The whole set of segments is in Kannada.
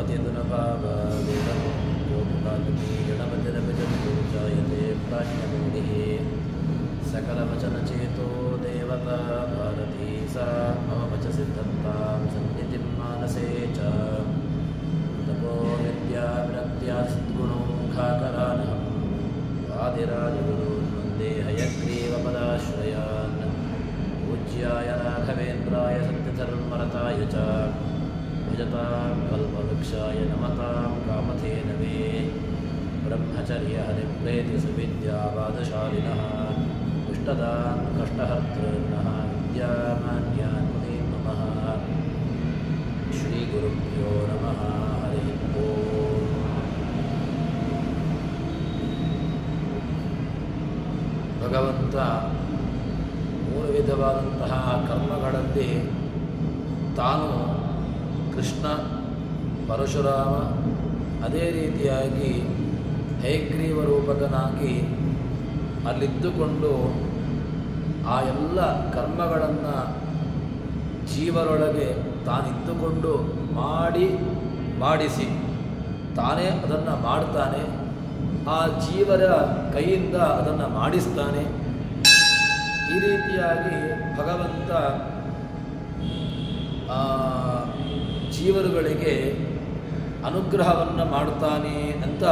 पतितुनभावेदं गोपिकाल्पी गणपतिरभिजन्तु जायते प्राज्ञमूर्तिः सकलवचनचेतो देवता भारती सा मम वचसिद्धन्तां सन्निधिं मानसे च तपो विद्याविरक्त्यासद्गुणोऽघाकरानहं वादिराजगुरून् वन्दे हयग्रीवपदाश्रयान् पूज्याय राघवेन्द्राय सत्यधर्मरताय च भजतां कल्पवृक्षाय नमतां कामधेनवे ब्रह्मचर्यहरिप्रेतिसुविद्यावादशालिनः इष्टदान् कष्टहर्तॄन्नः विद्यामान्यान् मुनीन् नमः। श्रीगुरुभ्यो नमः। हरिः ओम्। ಭಗವಂತ ಮೂರು ವಿಧವಾದಂತಹ ಕರ್ಮಗಳಲ್ಲಿ ತಾನು ಕೃಷ್ಣ, ಪರಶುರಾಮ, ಅದೇ ರೀತಿಯಾಗಿ ಹಯಗ್ರೀವ ರೂಪಕನಾಗಿ ಅಲ್ಲಿದ್ದುಕೊಂಡು ಆ ಎಲ್ಲ ಕರ್ಮಗಳನ್ನು ಜೀವರೊಳಗೆ ತಾನಿದ್ದುಕೊಂಡು ಮಾಡಿಸಿ ತಾನೇ ಅದನ್ನು ಮಾಡ್ತಾನೆ. ಆ ಜೀವರ ಕೈಯಿಂದ ಅದನ್ನು ಮಾಡಿಸ್ತಾನೆ. ಈ ರೀತಿಯಾಗಿ ಭಗವಂತ ಜೀವರುಗಳಿಗೆ ಅನುಗ್ರಹವನ್ನು ಮಾಡ್ತಾನೆ ಅಂತ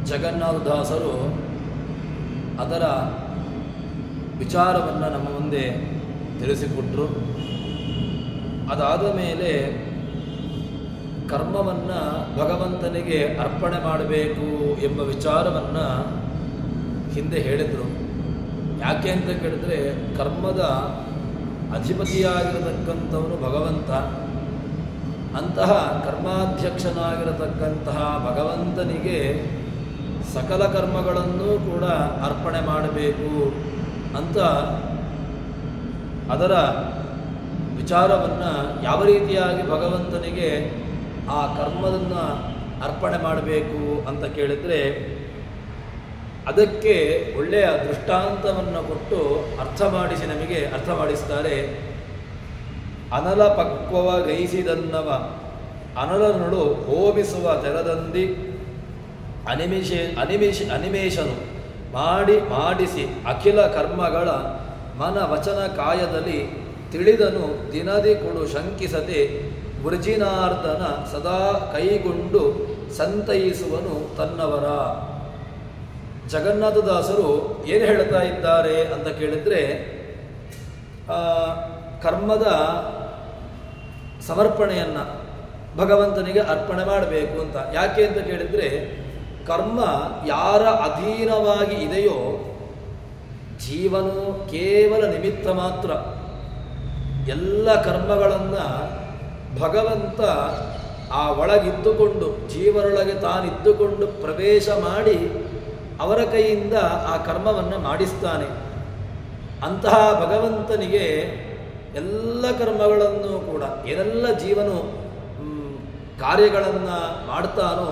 ಜಗನ್ನಾಥದಾಸರು ಅದರ ವಿಚಾರವನ್ನು ನಮ್ಮ ಮುಂದೆ ತಿಳಿಸಿಕೊಟ್ರು. ಅದಾದ ಮೇಲೆ ಕರ್ಮವನ್ನು ಭಗವಂತನಿಗೆ ಅರ್ಪಣೆ ಮಾಡಬೇಕು ಎಂಬ ವಿಚಾರವನ್ನು ಹಿಂದೆ ಹೇಳಿದರು. ಯಾಕೆ ಅಂತ ಕೇಳಿದ್ರೆ, ಕರ್ಮದ ಅಧಿಪತಿಯಾಗಿರತಕ್ಕಂಥವನು ಭಗವಂತ. ಅಂತಹ ಕರ್ಮಾಧ್ಯಕ್ಷನಾಗಿರತಕ್ಕಂತಹ ಭಗವಂತನಿಗೆ ಸಕಲ ಕರ್ಮಗಳನ್ನು ಕೂಡ ಅರ್ಪಣೆ ಮಾಡಬೇಕು ಅಂತ ಅದರ ವಿಚಾರವನ್ನು ಯಾವ ರೀತಿಯಾಗಿ ಭಗವಂತನಿಗೆ ಆ ಕರ್ಮವನ್ನು ಅರ್ಪಣೆ ಮಾಡಬೇಕು ಅಂತ ಕೇಳಿದರೆ, ಅದಕ್ಕೆ ಒಳ್ಳೆಯ ದೃಷ್ಟಾಂತವನ್ನು ಕೊಟ್ಟು ನಮಗೆ ಅರ್ಥ ಮಾಡಿಸ್ತಾರೆ. ಅನಲ ಪಕ್ವವ ಗೈಸಿದನ್ನವ ಅನಲನೊಳು ಹೋಮಿಸುವ ತೆರದಂದಿ ಅನಿಮೇಷನು ಮಾಡಿಸಿ ಅಖಿಲ ಕರ್ಮಗಳ ಮನ ವಚನ ಕಾಯದಲ್ಲಿ ತಿಳಿದನು ದಿನದಿ ಕೊಡು ಶಂಕಿಸದೆ ವೃಜಿನಾರ್ದನ ಸದಾ ಕೈಗೊಂಡು ಸಂತೈಸುವನು ತನ್ನವರ. ಜಗನ್ನಾಥದಾಸರು ಏನು ಹೇಳ್ತಾ ಇದ್ದಾರೆ ಅಂತ ಕೇಳಿದರೆ, ಕರ್ಮದ ಸಮರ್ಪಣೆಯನ್ನು ಭಗವಂತನಿಗೆ ಅರ್ಪಣೆ ಮಾಡಬೇಕು ಅಂತ. ಯಾಕೆ ಅಂತ ಕೇಳಿದರೆ, ಕರ್ಮ ಯಾರ ಅಧೀನವಾಗಿ ಇದೆಯೋ ಜೀವನು ಕೇವಲ ನಿಮಿತ್ತ ಮಾತ್ರ. ಎಲ್ಲ ಕರ್ಮಗಳನ್ನು ಭಗವಂತ ಆ ಒಳಗಿದ್ದುಕೊಂಡು ಜೀವರೊಳಗೆ ತಾನಿದ್ದುಕೊಂಡು ಪ್ರವೇಶ ಮಾಡಿ ಅವರ ಕೈಯಿಂದ ಆ ಕರ್ಮವನ್ನು ಮಾಡಿಸ್ತಾನೆ. ಅಂತಹ ಭಗವಂತನಿಗೆ ಎಲ್ಲ ಕರ್ಮಗಳನ್ನು ಕೂಡ ಏನೆಲ್ಲ ಜೀವನು ಕಾರ್ಯಗಳನ್ನು ಮಾಡ್ತಾನೋ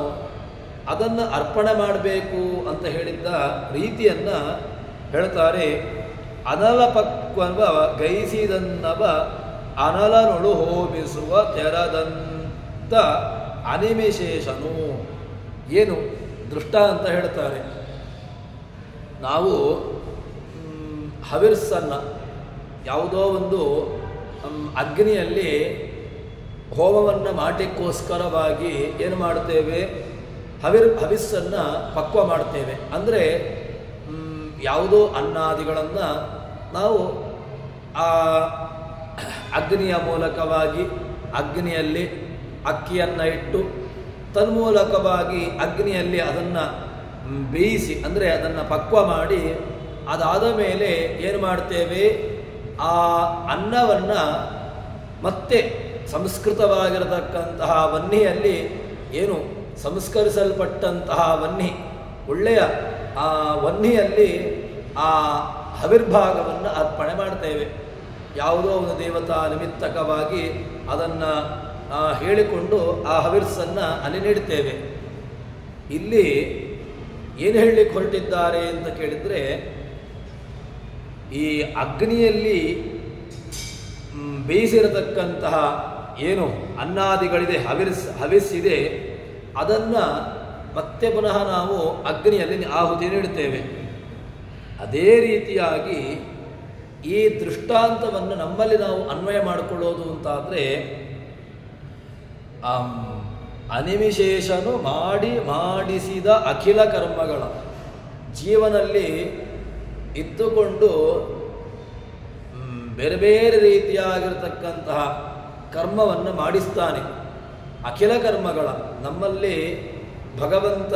ಅದನ್ನು ಅರ್ಪಣೆ ಮಾಡಬೇಕು ಅಂತ ಹೇಳಿದ್ದ ರೀತಿಯನ್ನು ಹೇಳ್ತಾರೆ. ಅನಲ ಪಕ್ವವ ಗೈಸಿದನ್ನವ ಅನಲನೊಳು ಹೋಮಿಸುವ ತೆರದಂತ ಅನಿಮಿಶೇಷನು. ಏನು ದೃಷ್ಟ ಅಂತ ಹೇಳ್ತಾರೆ. ನಾವು ಹವಿರ್ಸನ್ನು ಯಾವುದೋ ಒಂದು ಅಗ್ನಿಯಲ್ಲಿ ಹೋಮವನ್ನು ಮಾಡಲಿಕ್ಕೋಸ್ಕರವಾಗಿ ಏನು ಮಾಡ್ತೇವೆ, ಹವಿಸ್ಸನ್ನು ಪಕ್ವ ಮಾಡ್ತೇವೆ. ಅಂದರೆ ಯಾವುದೋ ಅನ್ನಾದಿಗಳನ್ನು ನಾವು ಆ ಅಗ್ನಿಯ ಮೂಲಕವಾಗಿ ಅಗ್ನಿಯಲ್ಲಿ ಅಕ್ಕಿಯನ್ನು ಇಟ್ಟು ತನ್ಮೂಲಕವಾಗಿ ಅಗ್ನಿಯಲ್ಲಿ ಅದನ್ನು ಬೇಯಿಸಿ, ಅಂದರೆ ಅದನ್ನು ಪಕ್ವ ಮಾಡಿ, ಅದಾದ ಮೇಲೆ ಏನು ಮಾಡ್ತೇವೆ, ಆ ಅನ್ನವನ್ನು ಮತ್ತೆ ಸಂಸ್ಕೃತವಾಗಿರತಕ್ಕಂತಹ ವನ್ನಿಯಲ್ಲಿ ಏನು ಸಂಸ್ಕರಿಸಲ್ಪಟ್ಟಂತಹ ವನ್ನಿ, ಒಳ್ಳೆಯ ಆ ವನ್ನಿಯಲ್ಲಿ ಆ ಹವಿರ್ಭಾಗವನ್ನು ಅರ್ಪಣೆ ಮಾಡ್ತೇವೆ. ಯಾವುದೋ ಒಂದು ದೇವತಾ ನಿಮಿತ್ತಕವಾಗಿ ಅದನ್ನು ಹೇಳಿಕೊಂಡು ಆ ಹವಿರ್ಸನ್ನು ಅಲ್ಲಿ ನೀಡ್ತೇವೆ. ಇಲ್ಲಿ ಏನು ಹೇಳಲಿಕ್ಕೆ ಹೊರಟಿದ್ದಾರೆ ಅಂತ ಕೇಳಿದರೆ, ಈ ಅಗ್ನಿಯಲ್ಲಿ ಬೇಯಿಸಿರತಕ್ಕಂತಹ ಏನು ಅನ್ನಾದಿಗಳಿದೆ, ಹವಿಸ್ಸಿದೆ, ಅದನ್ನು ಮತ್ತೆ ಪುನಃ ನಾವು ಅಗ್ನಿಯಲ್ಲಿ ಆಹುತಿ ನೀಡುತ್ತೇವೆ. ಅದೇ ರೀತಿಯಾಗಿ ಈ ದೃಷ್ಟಾಂತವನ್ನು ನಮ್ಮಲ್ಲಿ ನಾವು ಅನ್ವಯ ಮಾಡಿಕೊಳ್ಳೋದು ಅಂತಾದರೆ, ಅನಿಮಿಶೇಷನು ಮಾಡಿಸಿದ ಅಖಿಲ ಕರ್ಮಗಳ ಜೀವನಲ್ಲಿ ಇದ್ದುಕೊಂಡು ಬೇರೆ ಬೇರೆ ರೀತಿಯಾಗಿರತಕ್ಕಂತಹ ಕರ್ಮವನ್ನು ಮಾಡಿಸ್ತಾನೆ. ಅಖಿಲ ಕರ್ಮಗಳ ನಮ್ಮಲ್ಲಿ ಭಗವಂತ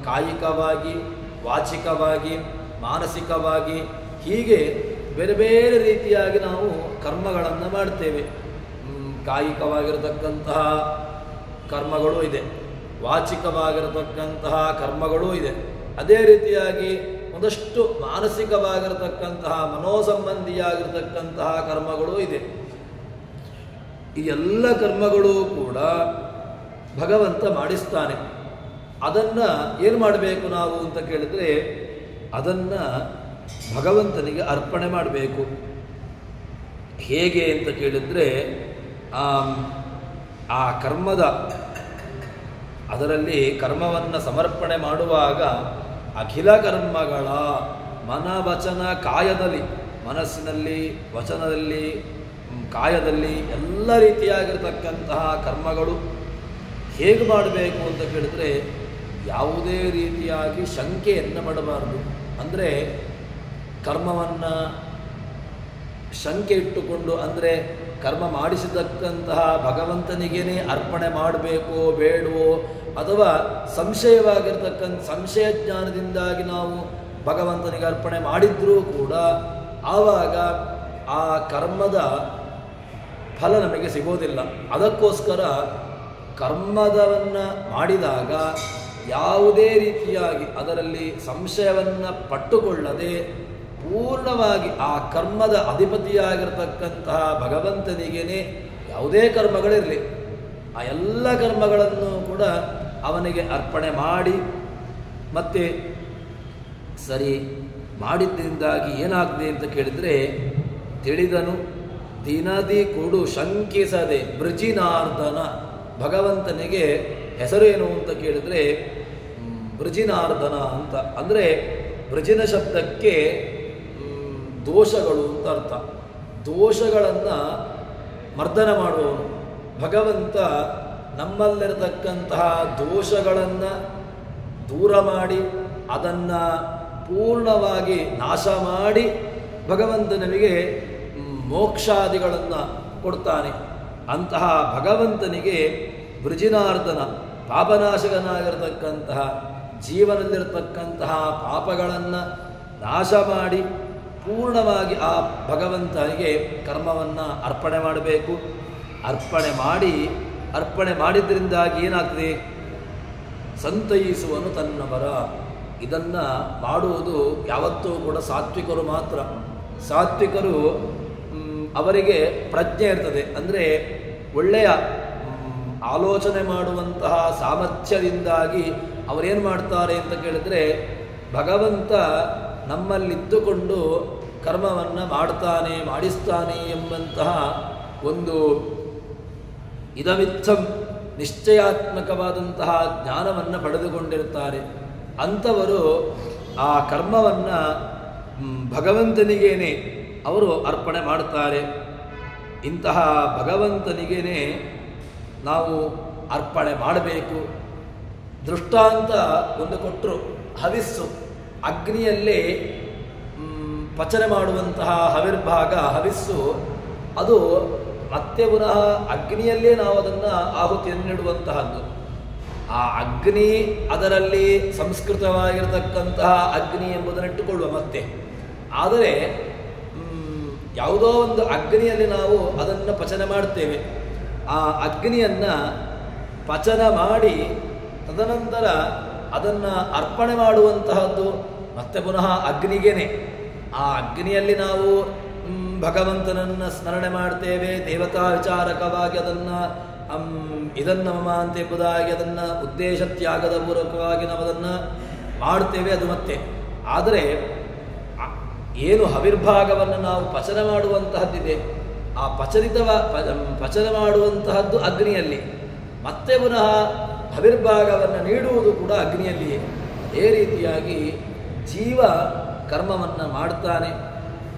ಕಾಯಿಕವಾಗಿ, ವಾಚಿಕವಾಗಿ, ಮಾನಸಿಕವಾಗಿ ಹೀಗೆ ಬೇರೆ ಬೇರೆ ರೀತಿಯಾಗಿ ನಾವು ಕರ್ಮಗಳನ್ನು ಮಾಡ್ತೇವೆ. ಕಾಯಿಕವಾಗಿರತಕ್ಕಂತಹ ಕರ್ಮಗಳೂ ಇದೆ, ವಾಚಿಕವಾಗಿರತಕ್ಕಂತಹ ಕರ್ಮಗಳೂ ಇದೆ. ಅದೇ ರೀತಿಯಾಗಿ ಒಂದಷ್ಟು ಮಾನಸಿಕವಾಗಿರತಕ್ಕಂತಹ ಮನೋಸಂಬಂಧಿಯಾಗಿರತಕ್ಕಂತಹ ಕರ್ಮಗಳೂ ಇದೆ. ಈ ಎಲ್ಲ ಕರ್ಮಗಳೂ ಕೂಡ ಭಗವಂತ ಮಾಡಿಸ್ತಾನೆ. ಅದನ್ನು ಏನು ಮಾಡಬೇಕು ನಾವು ಅಂತ ಕೇಳಿದರೆ, ಅದನ್ನು ಭಗವಂತನಿಗೆ ಅರ್ಪಣೆ ಮಾಡಬೇಕು. ಹೇಗೆ ಅಂತ ಕೇಳಿದರೆ, ಆ ಕರ್ಮದ ಅದರಲ್ಲಿ ಕರ್ಮವನ್ನು ಸಮರ್ಪಣೆ ಮಾಡುವಾಗ ಅಖಿಲ ಕರ್ಮಗಳ ಮನವಚನ ಕಾಯದಲ್ಲಿ, ಮನಸ್ಸಿನಲ್ಲಿ, ವಚನದಲ್ಲಿ, ಕಾಯದಲ್ಲಿ ಎಲ್ಲ ರೀತಿಯಾಗಿರ್ತಕ್ಕಂತಹ ಕರ್ಮಗಳು ಹೇಗೆ ಮಾಡಬೇಕು ಅಂತ ಕೇಳಿದರೆ, ಯಾವುದೇ ರೀತಿಯಾಗಿ ಶಂಕೆಯನ್ನು ಮಾಡಬಾರದು. ಅಂದರೆ ಕರ್ಮವನ್ನು ಶಂಕೆ ಇಟ್ಟುಕೊಂಡು, ಅಂದರೆ ಕರ್ಮ ಮಾಡಿಸಿದಕ್ಕಂತಹ ಭಗವಂತನಿಗೇನೆ ಅರ್ಪಣೆ ಮಾಡಬೇಕೋ ಬೇಡವೋ, ಅಥವಾ ಸಂಶಯ ಜ್ಞಾನದಿಂದಾಗಿ ನಾವು ಭಗವಂತನಿಗೆ ಅರ್ಪಣೆ ಮಾಡಿದ್ರೂ ಕೂಡ ಆವಾಗ ಆ ಕರ್ಮದ ಫಲ ನಮಗೆ ಸಿಗೋದಿಲ್ಲ. ಅದಕ್ಕೋಸ್ಕರ ಕರ್ಮದವನ್ನು ಮಾಡಿದಾಗ ಯಾವುದೇ ರೀತಿಯಾಗಿ ಅದರಲ್ಲಿ ಸಂಶಯವನ್ನು ಪಟ್ಟುಕೊಳ್ಳದೆ ಪೂರ್ಣವಾಗಿ ಆ ಕರ್ಮದ ಅಧಿಪತಿಯಾಗಿರ್ತಕ್ಕಂತಹ ಭಗವಂತನಿಗೇನೆ ಯಾವುದೇ ಕರ್ಮಗಳಿರಲಿ, ಆ ಎಲ್ಲ ಕರ್ಮಗಳನ್ನು ಕೂಡ ಅವನಿಗೆ ಅರ್ಪಣೆ ಮಾಡಿ, ಮತ್ತೆ ಸರಿ ಮಾಡಿದ್ದರಿಂದಾಗಿ ಏನಾಗಿದೆ ಅಂತ ಕೇಳಿದರೆ, ತಿಳಿದನು ದಿನದಿ ಕೊಡು ಶಂಕಿಸದೆ ಬೃಜಿನಾರ್ದನ. ಭಗವಂತನಿಗೆ ಹೆಸರೇನು ಅಂತ ಕೇಳಿದರೆ ಬೃಜಿನಾರ್ದನ ಅಂತ. ಅಂದರೆ ಬೃಜಿನ ಶಬ್ದಕ್ಕೆ ದೋಷಗಳು ಅಂತ ಅರ್ಥ. ದೋಷಗಳನ್ನು ಮರ್ದನ ಮಾಡುವವನು ಭಗವಂತ. ನಮ್ಮಲ್ಲಿರತಕ್ಕಂತಹ ದೋಷಗಳನ್ನು ದೂರ ಮಾಡಿ ಅದನ್ನು ಪೂರ್ಣವಾಗಿ ನಾಶ ಮಾಡಿ ಭಗವಂತ ನಮಗೆ ಮೋಕ್ಷಾದಿಗಳನ್ನು ಕೊಡ್ತಾನೆ. ಅಂತಹ ಭಗವಂತನಿಗೆ ಬೃಜಿನಾರ್ದನ, ಪಾಪನಾಶಕನಾಗಿರತಕ್ಕಂತಹ, ಜೀವನದಲ್ಲಿರತಕ್ಕಂತಹ ಪಾಪಗಳನ್ನು ನಾಶ ಮಾಡಿ ಪೂರ್ಣವಾಗಿ ಆ ಭಗವಂತನಿಗೆ ಕರ್ಮವನ್ನು ಅರ್ಪಣೆ ಮಾಡಬೇಕು. ಅರ್ಪಣೆ ಮಾಡಿದ್ರಿಂದಾಗಿ ಏನಾಗ್ತದೆ? ಸಂತೈಸುವನು ತನ್ನವರ. ಇದನ್ನು ಮಾಡುವುದು ಯಾವತ್ತೂ ಕೂಡ ಸಾತ್ವಿಕರು ಮಾತ್ರ. ಸಾತ್ವಿಕರು ಅವರಿಗೆ ಪ್ರಜ್ಞೆ ಇರ್ತದೆ. ಅಂದರೆ ಒಳ್ಳೆಯ ಆಲೋಚನೆ ಮಾಡುವಂತಹ ಸಾಮರ್ಥ್ಯದಿಂದಾಗಿ ಅವರೇನು ಮಾಡ್ತಾರೆ ಅಂತ ಕೇಳಿದರೆ, ಭಗವಂತ ನಮ್ಮಲ್ಲಿದ್ದುಕೊಂಡು ಕರ್ಮವನ್ನು ಮಾಡ್ತಾನೆ, ಮಾಡಿಸ್ತಾನೆ ಎಂಬಂತಹ ಒಂದು ಇದಮಿತ್ತಂ ನಿಶ್ಚಯಾತ್ಮಕವಾದಂತಹ ಜ್ಞಾನವನ್ನು ಪಡೆದುಕೊಂಡಿರ್ತಾರೆ. ಅಂಥವರು ಆ ಕರ್ಮವನ್ನು ಭಗವಂತನಿಗೇನೆ ಅವರು ಅರ್ಪಣೆ ಮಾಡ್ತಾರೆ. ಇಂತಹ ಭಗವಂತನಿಗೇನೆ ನಾವು ಅರ್ಪಣೆ ಮಾಡಬೇಕು. ದೃಷ್ಟಾಂತ ಒಂದು ಕೊಟ್ಟರು, ಹವಿಸ್ಸು. ಅಗ್ನಿಯಲ್ಲೇ ಪಚನೆ ಮಾಡುವಂತಹ ಹವಿರ್ಭಾಗ, ಹವಿಸ್ಸು, ಅದು ಮತ್ತೆ ಪುನಃ ಅಗ್ನಿಯಲ್ಲೇ ನಾವು ಅದನ್ನು ಆಹುತಿಯನ್ನು ನೀಡುವಂತಹದ್ದು. ಆ ಅಗ್ನಿ ಅದರಲ್ಲಿ ಸಂಸ್ಕೃತವಾಗಿರತಕ್ಕಂತಹ ಅಗ್ನಿ ಎಂಬುದನ್ನು ಇಟ್ಟುಕೊಳ್ಳುವ ಮತ್ತೆ. ಆದರೆ ಯಾವುದೋ ಒಂದು ಅಗ್ನಿಯಲ್ಲಿ ನಾವು ಅದನ್ನು ಪಚನ ಮಾಡ್ತೇವೆ. ಆ ಅಗ್ನಿಯನ್ನು ಪಚನ ಮಾಡಿ ತದನಂತರ ಅದನ್ನು ಅರ್ಪಣೆ ಮಾಡುವಂತಹದ್ದು ಮತ್ತೆ ಪುನಃ ಅಗ್ನಿಗೇನೆ. ಆ ಅಗ್ನಿಯಲ್ಲಿ ನಾವು ಭಗವಂತನನ್ನು ಸ್ಮರಣೆ ಮಾಡ್ತೇವೆ, ದೇವತಾ ವಿಚಾರಕವಾಗಿ ಅದನ್ನು ಇದನ್ನು ಮಮ ಅಂತ ಎಂಬುದಾಗಿ ಅದನ್ನು ಉದ್ದೇಶ ತ್ಯಾಗದ ಪೂರ್ವಕವಾಗಿ ನಾವು ಅದನ್ನು ಮಾಡ್ತೇವೆ. ಅದು ಮತ್ತೆ. ಆದರೆ ಏನು ಹವಿರ್ಭಾಗವನ್ನು ನಾವು ಪಚನ ಮಾಡುವಂತಹದ್ದಿದೆ, ಆ ಪಚನ ಮಾಡುವಂತಹದ್ದು ಅಗ್ನಿಯಲ್ಲಿ, ಮತ್ತೆ ಪುನಃ ಹವಿರ್ಭಾಗವನ್ನು ನೀಡುವುದು ಕೂಡ ಅಗ್ನಿಯಲ್ಲಿಯೇ. ಅದೇ ರೀತಿಯಾಗಿ ಜೀವ ಕರ್ಮವನ್ನು ಮಾಡ್ತಾನೆ,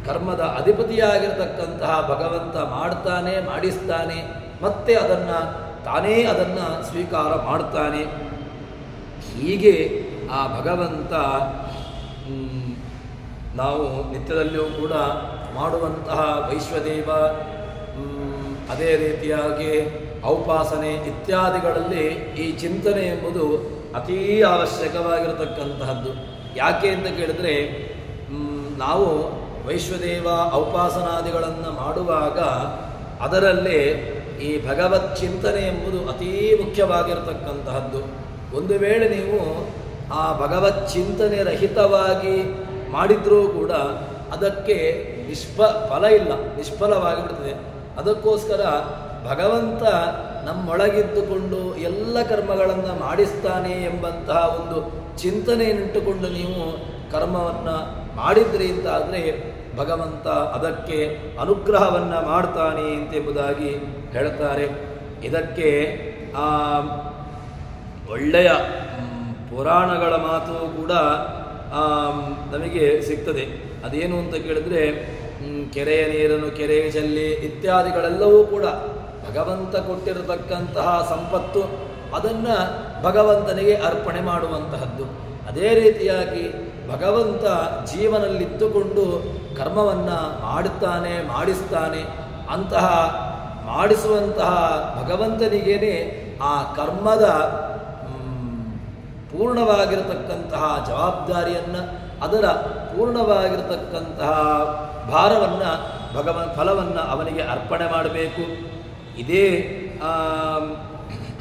ಕರ್ಮದ ಅಧಿಪತಿಯಾಗಿರತಕ್ಕಂತಹ ಭಗವಂತ ಮಾಡ್ತಾನೆ, ಮಾಡಿಸ್ತಾನೆ, ಮತ್ತೆ ತಾನೇ ಅದನ್ನು ಸ್ವೀಕಾರ ಮಾಡ್ತಾನೆ. ಹೀಗೆ ಆ ಭಗವಂತ ನಾವು ನಿತ್ಯದಲ್ಲಿಯೂ ಕೂಡ ಮಾಡುವಂತಹ ವೈಶ್ವದೇವ, ಅದೇ ರೀತಿಯಾಗಿ ಔಪಾಸನೆ ಇತ್ಯಾದಿಗಳಲ್ಲಿ ಈ ಚಿಂತನೆ ಎಂಬುದು ಅತೀ ಅವಶ್ಯಕವಾಗಿರತಕ್ಕಂತಹದ್ದು. ಯಾಕೆ ಅಂತ ಕೇಳಿದ್ರೆ, ನಾವು ವೈಶ್ವದೇವ ಔಪಾಸನಾದಿಗಳನ್ನು ಮಾಡುವಾಗ ಅದರಲ್ಲೇ ಈ ಭಗವತ್ ಚಿಂತನೆ ಎಂಬುದು ಅತೀ ಮುಖ್ಯವಾಗಿರತಕ್ಕಂತಹದ್ದು. ಒಂದು ವೇಳೆ ನೀವು ಆ ಭಗವತ್ ಚಿಂತನೆ ರಹಿತವಾಗಿ ಮಾಡಿದ್ರೂ ಕೂಡ ಅದಕ್ಕೆ ಫಲ ಇಲ್ಲ, ನಿಷ್ಫಲವಾಗಿಬಿಡ್ತದೆ. ಅದಕ್ಕೋಸ್ಕರ ಭಗವಂತ ನಮ್ಮೊಳಗಿದ್ದುಕೊಂಡು ಎಲ್ಲ ಕರ್ಮಗಳನ್ನು ಮಾಡಿಸ್ತಾನೆ ಎಂಬಂತಹ ಒಂದು ಚಿಂತನೆಯನ್ನಿಟ್ಟುಕೊಂಡು ನೀವು ಕರ್ಮವನ್ನು ಮಾಡಿದ್ರಿ ಅಂತಾದರೆ ಭಗವಂತ ಅದಕ್ಕೆ ಅನುಗ್ರಹವನ್ನು ಮಾಡ್ತಾನೆ ಎಂಬುದಾಗಿ ಹೇಳ್ತಾರೆ. ಇದಕ್ಕೆ ಒಳ್ಳೆಯ ಪುರಾಣಗಳ ಮಾತು ಕೂಡ ನಮಗೆ ಸಿಗ್ತದೆ. ಅದೇನು ಅಂತ ಕೇಳಿದ್ರೆ, ಕೆರೆಯ ನೀರನ್ನು ಕೆರೆಗೆ ಚೆಲ್ಲಿ ಇತ್ಯಾದಿಗಳೆಲ್ಲವೂ ಕೂಡ ಭಗವಂತ ಕೊಟ್ಟಿರತಕ್ಕಂತಹ ಸಂಪತ್ತು, ಅದನ್ನು ಭಗವಂತನಿಗೆ ಅರ್ಪಣೆ ಮಾಡುವಂತಹದ್ದು. ಅದೇ ರೀತಿಯಾಗಿ ಭಗವಂತ ಜೀವನಲ್ಲಿದ್ದುಕೊಂಡು ಕರ್ಮವನ್ನು ಮಾಡುತ್ತಾನೆ, ಮಾಡಿಸ್ತಾನೆ. ಅಂತಹ ಮಾಡಿಸುವಂತಹ ಭಗವಂತನಿಗೇನೆ ಆ ಕರ್ಮದ ಪೂರ್ಣವಾಗಿರತಕ್ಕಂತಹ ಜವಾಬ್ದಾರಿಯನ್ನು, ಅದರ ಪೂರ್ಣವಾಗಿರತಕ್ಕಂತಹ ಭಾರವನ್ನು, ಫಲವನ್ನು ಅವನಿಗೆ ಅರ್ಪಣೆ ಮಾಡಬೇಕು. ಇದೇ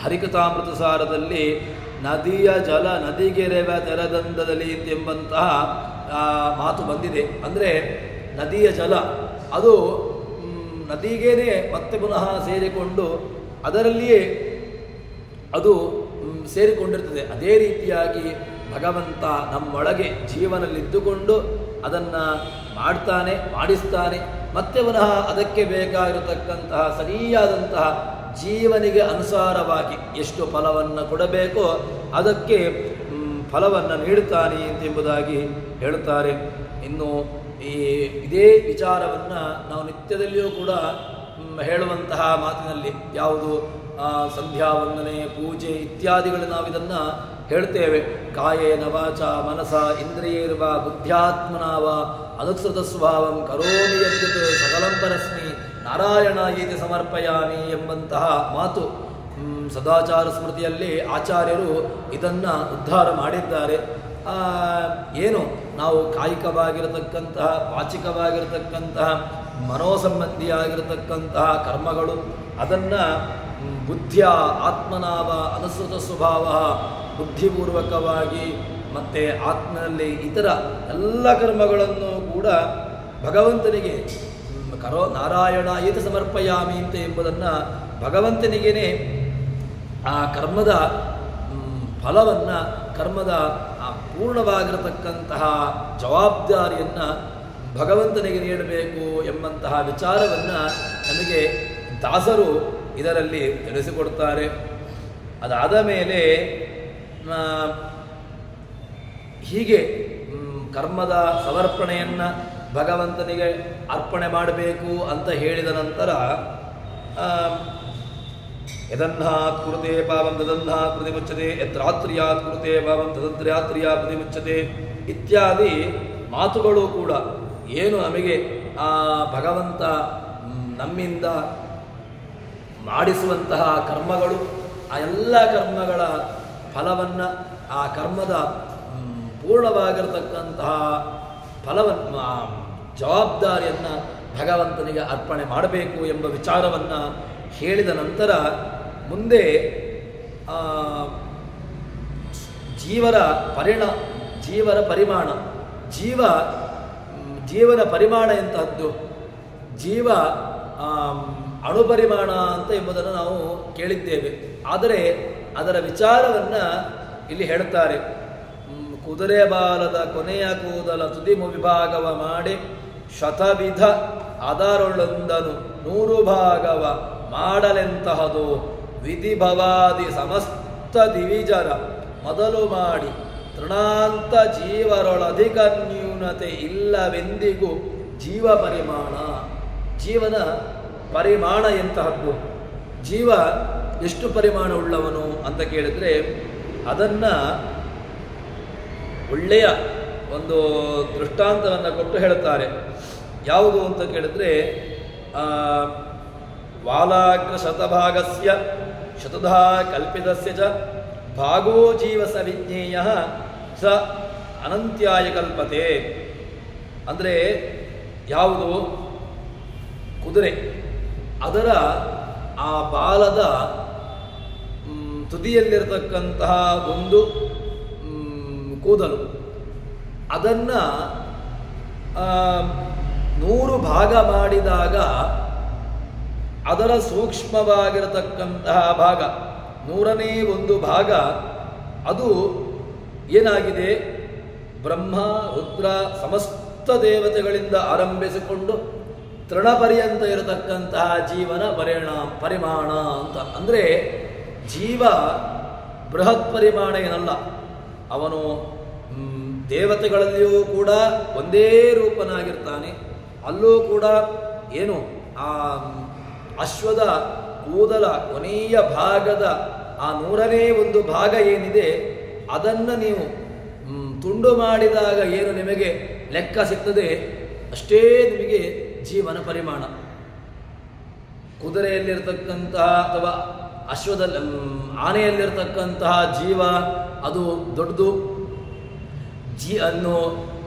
ಹರಿಕಥಾಮೃತ ಸಾರದಲ್ಲಿ ನದಿಯ ಜಲ ನದಿಗೆರೆವ ತೆರದಂದದಲ್ಲಿ ಎಂಬಂತಹ ಮಾತು ಬಂದಿದೆ. ಅಂದರೆ ನದಿಯ ಜಲ ಅದು ನದಿಗೇನೆ ಮತ್ತೆ ಪುನಃ ಸೇರಿಕೊಂಡು ಅದರಲ್ಲಿಯೇ ಅದು ಸೇರಿಕೊಂಡಿರ್ತದೆ. ಅದೇ ರೀತಿಯಾಗಿ ಭಗವಂತ ನಮ್ಮೊಳಗೆ ಜೀವನಲ್ಲಿದ್ದುಕೊಂಡು ಅದನ್ನು ಮಾಡ್ತಾನೆ, ಮಾಡಿಸ್ತಾನೆ. ಮತ್ತೆ ಪುನಃ ಅದಕ್ಕೆ ಬೇಕಾಗಿರತಕ್ಕಂತಹ ಸರಿಯಾದಂತಹ ಜೀವನಿಗೆ ಅನುಸಾರವಾಗಿ ಎಷ್ಟು ಫಲವನ್ನು ಕೊಡಬೇಕೋ ಅದಕ್ಕೆ ಫಲವನ್ನು ನೀಡುತ್ತಾನೆ ಎಂಬುದಾಗಿ ಹೇಳುತ್ತಾರೆ. ಇನ್ನು ಇದೇ ವಿಚಾರವನ್ನು ನಾವು ನಿತ್ಯದಲ್ಲಿಯೂ ಕೂಡ ಹೇಳುವಂತಹ ಮಾತಿನಲ್ಲಿ ಯಾವುದು ಸಂಧ್ಯಾ ವಂದನೆ, ಪೂಜೆ ಇತ್ಯಾದಿಗಳು ನಾವು ಇದನ್ನು ಹೇಳ್ತೇವೆ. ಕಾಯೇನ ವಾಚ ಮನಸ ಇಂದ್ರಿಯೇರ್ವ ಬುದ್ಧ್ಯಾತ್ಮನಾವ ಅನುಸೃತ ಸ್ವಭಾವಂ ಕರೋಮಿ ಯದ್ಯತ್ ಸಕಲಂ ಪರಸ್ಮಿ ನಾರಾಯಣ ಈತಿ ಸಮರ್ಪಯಾಮಿ ಎಂಬಂತಹ ಮಾತು ಸದಾಚಾರ ಸ್ಮೃತಿಯಲ್ಲಿ ಆಚಾರ್ಯರು ಇದನ್ನು ಉದ್ಧಾರ ಮಾಡಿದ್ದಾರೆ. ಏನು ನಾವು ಕಾಯಿಕವಾಗಿರತಕ್ಕಂತಹ, ವಾಚಿಕವಾಗಿರತಕ್ಕಂತಹ, ಮನೋಸಂಬಂಧಿಯಾಗಿರತಕ್ಕಂತಹ ಕರ್ಮಗಳು, ಅದನ್ನು ಬುದ್ಧಿಯ ಆತ್ಮನಾವ ಅನುಸೃತ ಸ್ವಭಾವ, ಬುದ್ಧಿಪೂರ್ವಕವಾಗಿ ಮತ್ತು ಆತ್ಮನಲ್ಲಿ ಇತರ ಎಲ್ಲ ಕರ್ಮಗಳನ್ನು ಕೂಡ ಭಗವಂತನಿಗೆ ನಾರಾಯಣ ಈತ ಸಮರ್ಪಯಾಮಿ ಅಂತ ಎಂಬುದನ್ನು ಭಗವಂತನಿಗೇನೆ ಆ ಕರ್ಮದ ಫಲವನ್ನು, ಕರ್ಮದ ಪೂರ್ಣವಾಗಿರತಕ್ಕಂತಹ ಜವಾಬ್ದಾರಿಯನ್ನು ಭಗವಂತನಿಗೆ ನೀಡಬೇಕು ಎಂಬಂತಹ ವಿಚಾರವನ್ನು ನಮಗೆ ದಾಸರು ಇದರಲ್ಲಿ ತಿಳಿಸಿಕೊಡ್ತಾರೆ. ಅದಾದ ಮೇಲೆ ಹೀಗೆ ಕರ್ಮದ ಸಮರ್ಪಣೆಯನ್ನು ಭಗವಂತನಿಗೆ ಅರ್ಪಣೆ ಮಾಡಬೇಕು ಅಂತ ಹೇಳಿದ ನಂತರ ಯದನ್ನಾತ್ ಕುರುತೆ ಪಾವಂ ತದನ್ನಾತ್ ಪ್ರತಿಮುಚ್ಯತೆ, ಯತ್ರಾತ್ರಿಯಾತ್ ಕುರುತೆ ಪಾವಂ ತದತ್ರಾತ್ರಿಯಾ ಪ್ರತಿಮುಚ್ಯತೆ ಇತ್ಯಾದಿ ಮಾತುಗಳು ಕೂಡ ಏನು ನಮಗೆ ಆ ಭಗವಂತ ನಮ್ಮಿಂದ ಮಾಡಿಸುವಂತಹ ಕರ್ಮಗಳು, ಆ ಎಲ್ಲ ಕರ್ಮಗಳ ಫಲವನ್ನು, ಆ ಕರ್ಮದ ಪೂರ್ಣವಾಗಿರತಕ್ಕಂತಹ ಫಲವನ್ನು, ಜವಾಬ್ದಾರಿಯನ್ನು ಭಗವಂತನಿಗೆ ಅರ್ಪಣೆ ಮಾಡಬೇಕು ಎಂಬ ವಿಚಾರವನ್ನು ಹೇಳಿದ ನಂತರ ಮುಂದೆ ಜೀವನ ಪರಿಮಾಣ, ಜೀವನ ಪರಿಮಾಣ ಎಂತಹದ್ದು, ಜೀವ ಅಣುಪರಿಮಾಣ ಅಂತ ಎಂಬುದನ್ನು ನಾವು ಕೇಳಿದ್ದೇವೆ. ಆದರೆ ಅದರ ವಿಚಾರವನ್ನು ಇಲ್ಲಿ ಹೇಳ್ತಾರೆ. ಕುದುರೆ ಬಾಲದ ಕೊನೆಯ ಕೂದಲ ತುದಿ ವಿಭಾಗವ ಮಾಡಿ ಶತವಿಧ ಅದರೊಳೊಂದನು 100 ಭಾಗವ ಮಾಡಲೆಂತಹದು ವಿಧಿಭವಾದಿ ಸಮಸ್ತ ದಿವಿಜರ ಮೊದಲು ಮಾಡಿ ತೃಣಾಂತ ಜೀವರೊಳಧಿಕ ನ್ಯೂನತೆ ಇಲ್ಲವೆಂದಿಗೂ ಜೀವ ಪರಿಮಾಣ. ಜೀವನ ಪರಿಮಾಣ ಎಂತಹದ್ದು? ಜೀವ ಎಷ್ಟು ಪರಿಮಾಣ ಉಳ್ಳವನು ಅಂತ ಕೇಳಿದ್ರೆ ಅದನ್ನು ಒಳ್ಳೆಯ ಒಂದು ದೃಷ್ಟಾಂತವನ್ನು ಕೊಟ್ಟು ಹೇಳುತ್ತಾರೆ. ಯಾವುದು ಅಂತ ಕೇಳಿದ್ರೆ ವಾಲಾಗ್ರ ಶತಭಾಗಸ್ಯ ಶತಧಾ ಕಲ್ಪಿತಸ್ಯ ಚ ಭಾಗೋ ಜೀವ ಸ ವಿಜ್ಞೇಯ ಸ ಅನಂತ್ಯಾಯ ಕಲ್ಪತೆ. ಅಂದರೆ ಯಾವುದು? ಕುದುರೆ, ಅದರ ಆ ಬಾಲದ ತುದಿಯಲ್ಲಿರತಕ್ಕಂತಹ ಒಂದು ಕೂದಲು, ಅದನ್ನು 100 ಭಾಗ ಮಾಡಿದಾಗ ಅದರ ಸೂಕ್ಷ್ಮವಾಗಿರತಕ್ಕಂತಹ ಭಾಗ 100ನೇ 1 ಭಾಗ ಅದು ಏನಾಗಿದೆ? ಬ್ರಹ್ಮ ರುದ್ರ ಸಮಸ್ತ ದೇವತೆಗಳಿಂದ ಆರಂಭಿಸಿಕೊಂಡು ತೃಣಪರ್ಯಂತ ಇರತಕ್ಕಂತಹ ಜೀವನ ಪರಿಮಾಣ ಅಂತ. ಅಂದರೆ ಜೀವ ಬೃಹತ್ ಪರಿಮಾಣ ಏನಲ್ಲ. ಅವನು ದೇವತೆಗಳಲ್ಲಿಯೂ ಕೂಡ ಒಂದೇ ರೂಪನಾಗಿರ್ತಾನೆ. ಅಲ್ಲೂ ಕೂಡ ಏನು ಆ ಅಶ್ವದ ಕೂದಲ ಕೊನೆಯ ಭಾಗದ ಆ 100ನೇ 1 ಭಾಗ ಏನಿದೆ ಅದನ್ನು ನೀವು ತುಂಡು ಮಾಡಿದಾಗ ಏನು ನಿಮಗೆ ಲೆಕ್ಕ ಸಿಗ್ತದೆ ಅಷ್ಟೇ ನಿಮಗೆ ಜೀವನ ಪರಿಮಾಣ. ಕುದುರೆಯಲ್ಲಿರ್ತಕ್ಕಂತಹ ಅಥವಾ ಅಶ್ವದಲ್ಲಿ ಆನೆಯಲ್ಲಿರ್ತಕ್ಕಂತಹ ಜೀವ ಅದು ದೊಡ್ಡದು,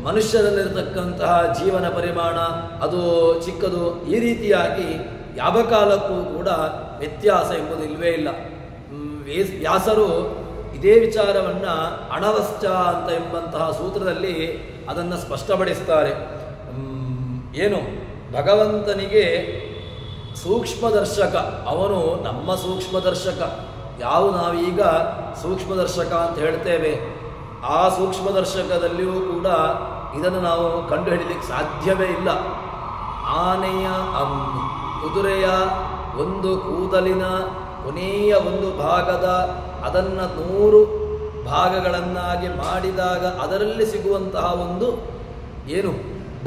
ಮನುಷ್ಯರಲ್ಲಿರ್ತಕ್ಕಂತಹ ಜೀವನ ಪರಿಮಾಣ ಅದು ಚಿಕ್ಕದು. ಈ ರೀತಿಯಾಗಿ ಯಾವ ಕಾಲಕ್ಕೂ ಕೂಡ ವ್ಯತ್ಯಾಸ ಎಂಬುದು ಇಲ್ಲವೇ ಇಲ್ಲ. ವ್ಯಾಸರು ಇದೇ ವಿಚಾರವನ್ನು ಅಣವಶ್ಚ ಅಂತ ಎಂಬಂತಹ ಸೂತ್ರದಲ್ಲಿ ಅದನ್ನು ಸ್ಪಷ್ಟಪಡಿಸ್ತಾರೆ. ಏನು ಭಗವಂತನಿಗೆ ಸೂಕ್ಷ್ಮದರ್ಶಕ, ಅವನು ನಮ್ಮ ಸೂಕ್ಷ್ಮದರ್ಶಕ. ನಾವೀಗ ಸೂಕ್ಷ್ಮದರ್ಶಕ ಅಂತ ಹೇಳ್ತೇವೆ, ಆ ಸೂಕ್ಷ್ಮದರ್ಶಕದಲ್ಲಿಯೂ ಕೂಡ ಇದನ್ನು ನಾವು ಕಂಡುಹಿಡಿಯಲಿಕ್ಕೆ ಸಾಧ್ಯವೇ ಇಲ್ಲ. ಆನೆಯ ಕುದುರೆಯ ಒಂದು ಕೂದಲಿನ ಕೊನೆಯ 1 ಭಾಗದ ಅದನ್ನು 100 ಭಾಗಗಳನ್ನಾಗಿ ಮಾಡಿದಾಗ ಅದರಲ್ಲಿ ಸಿಗುವಂತಹ ಒಂದು ಏನು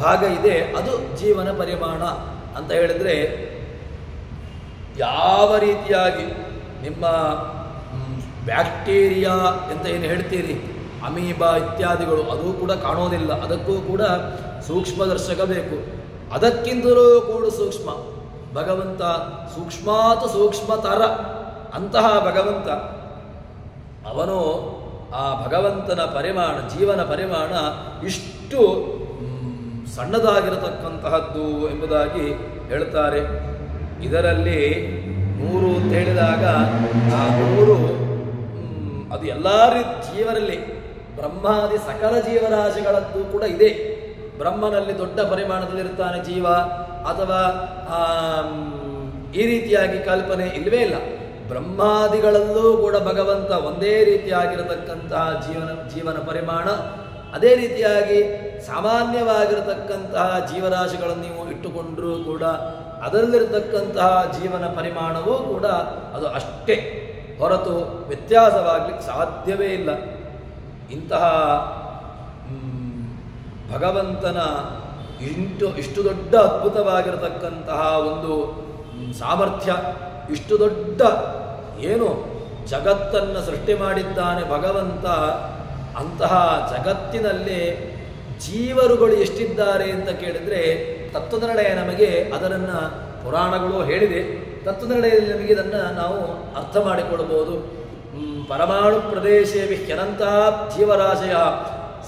ಭಾಗ ಇದೆ ಅದು ಜೀವನ ಪರಿಮಾಣ ಅಂತ ಹೇಳಿದ್ರೆ, ಯಾವ ರೀತಿಯಾಗಿ ನಿಮ್ಮ ಬ್ಯಾಕ್ಟೀರಿಯಾ ಅಂತ ಏನು ಹೇಳ್ತೀರಿ, ಅಮೀಬಾ ಇತ್ಯಾದಿಗಳು, ಅದು ಕೂಡ ಕಾಣೋದಿಲ್ಲ. ಅದಕ್ಕೂ ಕೂಡ ಸೂಕ್ಷ್ಮದರ್ಶಕ ಬೇಕು. ಅದಕ್ಕಿಂತಲೂ ಕೂಡ ಸೂಕ್ಷ್ಮ ಭಗವಂತ, ಸೂಕ್ಷ್ಮಾತ್ ಸೂಕ್ಷ್ಮತರ ಅಂತಹ ಭಗವಂತ. ಅವನು ಆ ಭಗವಂತನ ಪರಿಮಾಣ, ಜೀವನ ಪರಿಮಾಣ ಇಷ್ಟು ಸಣ್ಣದಾಗಿರತಕ್ಕಂತಹದ್ದು ಎಂಬುದಾಗಿ ಹೇಳ್ತಾರೆ. ಇದರಲ್ಲಿ 100 ಅಂತ ಹೇಳಿದಾಗ ಆ 100 ಅದು ಎಲ್ಲ ರೀತಿ ಜೀವರಲ್ಲಿ ಬ್ರಹ್ಮಾದಿ ಸಕಲ ಜೀವರಾಶಿಗಳದ್ದು ಕೂಡ ಇದೆ. ಬ್ರಹ್ಮನಲ್ಲಿ ದೊಡ್ಡ ಪರಿಮಾಣದಲ್ಲಿರ್ತಾನೆ ಜೀವ, ಅಥವಾ ಈ ರೀತಿಯಾಗಿ ಕಲ್ಪನೆ ಇಲ್ಲವೇ ಇಲ್ಲ. ಬ್ರಹ್ಮಾದಿಗಳಲ್ಲೂ ಕೂಡ ಭಗವಂತ ಒಂದೇ ರೀತಿಯಾಗಿರತಕ್ಕಂತಹ ಜೀವನ ಪರಿಮಾಣ. ಅದೇ ರೀತಿಯಾಗಿ ಸಾಮಾನ್ಯವಾಗಿರತಕ್ಕಂತಹ ಜೀವರಾಶಿಗಳನ್ನು ನೀವು ಇಟ್ಟುಕೊಂಡರೂ ಕೂಡ ಅದರಲ್ಲಿರತಕ್ಕಂತಹ ಜೀವನ ಪರಿಮಾಣವೂ ಕೂಡ ಅದು ಅಷ್ಟೇ, ಹೊರತು ವ್ಯತ್ಯಾಸವಾಗಲಿಕ್ಕೆ ಸಾಧ್ಯವೇ ಇಲ್ಲ. ಇಂತಹ ಭಗವಂತನ ಇಷ್ಟು ದೊಡ್ಡ ಅದ್ಭುತವಾಗಿರತಕ್ಕಂತಹ ಒಂದು ಸಾಮರ್ಥ್ಯ, ಇಷ್ಟು ದೊಡ್ಡ ಏನು ಜಗತ್ತನ್ನು ಸೃಷ್ಟಿ ಮಾಡಿದ್ದಾನೆ ಭಗವಂತ. ಅಂತಹ ಜಗತ್ತಿನಲ್ಲಿ ಜೀವರುಗಳು ಎಷ್ಟಿದ್ದಾರೆ ಅಂತ ಕೇಳಿದರೆ ತತ್ವನಿರ್ಣಯ ನಮಗೆ ಅದನ್ನು ಪುರಾಣಗಳು ಹೇಳಿದೆ. ತತ್ವನಿರ್ಣಯದಲ್ಲಿ ನಮಗೆ ಇದನ್ನು ನಾವು ಅರ್ಥ ಮಾಡಿಕೊಳ್ಳಬಹುದು. ಪರಮಾಣು ಪ್ರದೇಶೇ ಹ್ಯನಂತಹ ಜೀವರಾಶಯ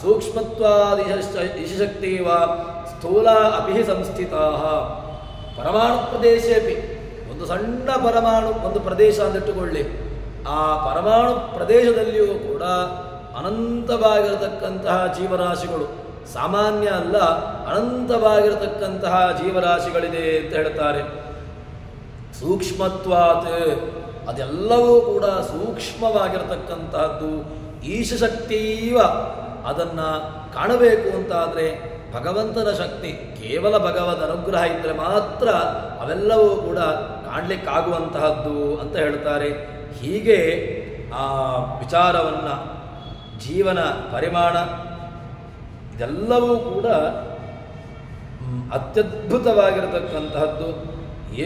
ಸೂಕ್ಷ್ಮತ್ವಾದಿ ಶಕ್ತಿವ ಸ್ಥೂಲ ಅಪಿ ಸಂಸ್ಥಿತಾ. ಪರಮಾಣು ಪ್ರದೇಶೇಪಿ, ಒಂದು ಸಣ್ಣ ಪರಮಾಣು ಒಂದು ಪ್ರದೇಶ ಅಂದಿಟ್ಟುಕೊಳ್ಳಿ, ಆ ಪರಮಾಣು ಪ್ರದೇಶದಲ್ಲಿಯೂ ಕೂಡ ಅನಂತವಾಗಿರತಕ್ಕಂತಹ ಜೀವರಾಶಿಗಳು, ಸಾಮಾನ್ಯ ಅಲ್ಲ, ಅನಂತವಾಗಿರತಕ್ಕಂತಹ ಜೀವರಾಶಿಗಳಿದೆ ಅಂತ ಹೇಳ್ತಾರೆ. ಸೂಕ್ಷ್ಮತ್ವಾತ್, ಅದೆಲ್ಲವೂ ಕೂಡ ಸೂಕ್ಷ್ಮವಾಗಿರತಕ್ಕಂತಹದ್ದು. ಈಶಶಕ್ತೀವ, ಅದನ್ನು ಕಾಣಬೇಕು ಅಂತಾದರೆ ಭಗವಂತನ ಶಕ್ತಿ, ಕೇವಲ ಭಗವದ್ ಅನುಗ್ರಹ ಇದ್ದರೆ ಮಾತ್ರ ಅವೆಲ್ಲವೂ ಕೂಡ ಕಾಣಲಿಕ್ಕಾಗುವಂತಹದ್ದು ಅಂತ ಹೇಳ್ತಾರೆ. ಹೀಗೆ ಆ ವಿಚಾರವನ್ನು, ಜೀವನ ಪರಿಮಾಣ ಇದೆಲ್ಲವೂ ಕೂಡ ಅತ್ಯದ್ಭುತವಾಗಿರತಕ್ಕಂತಹದ್ದು.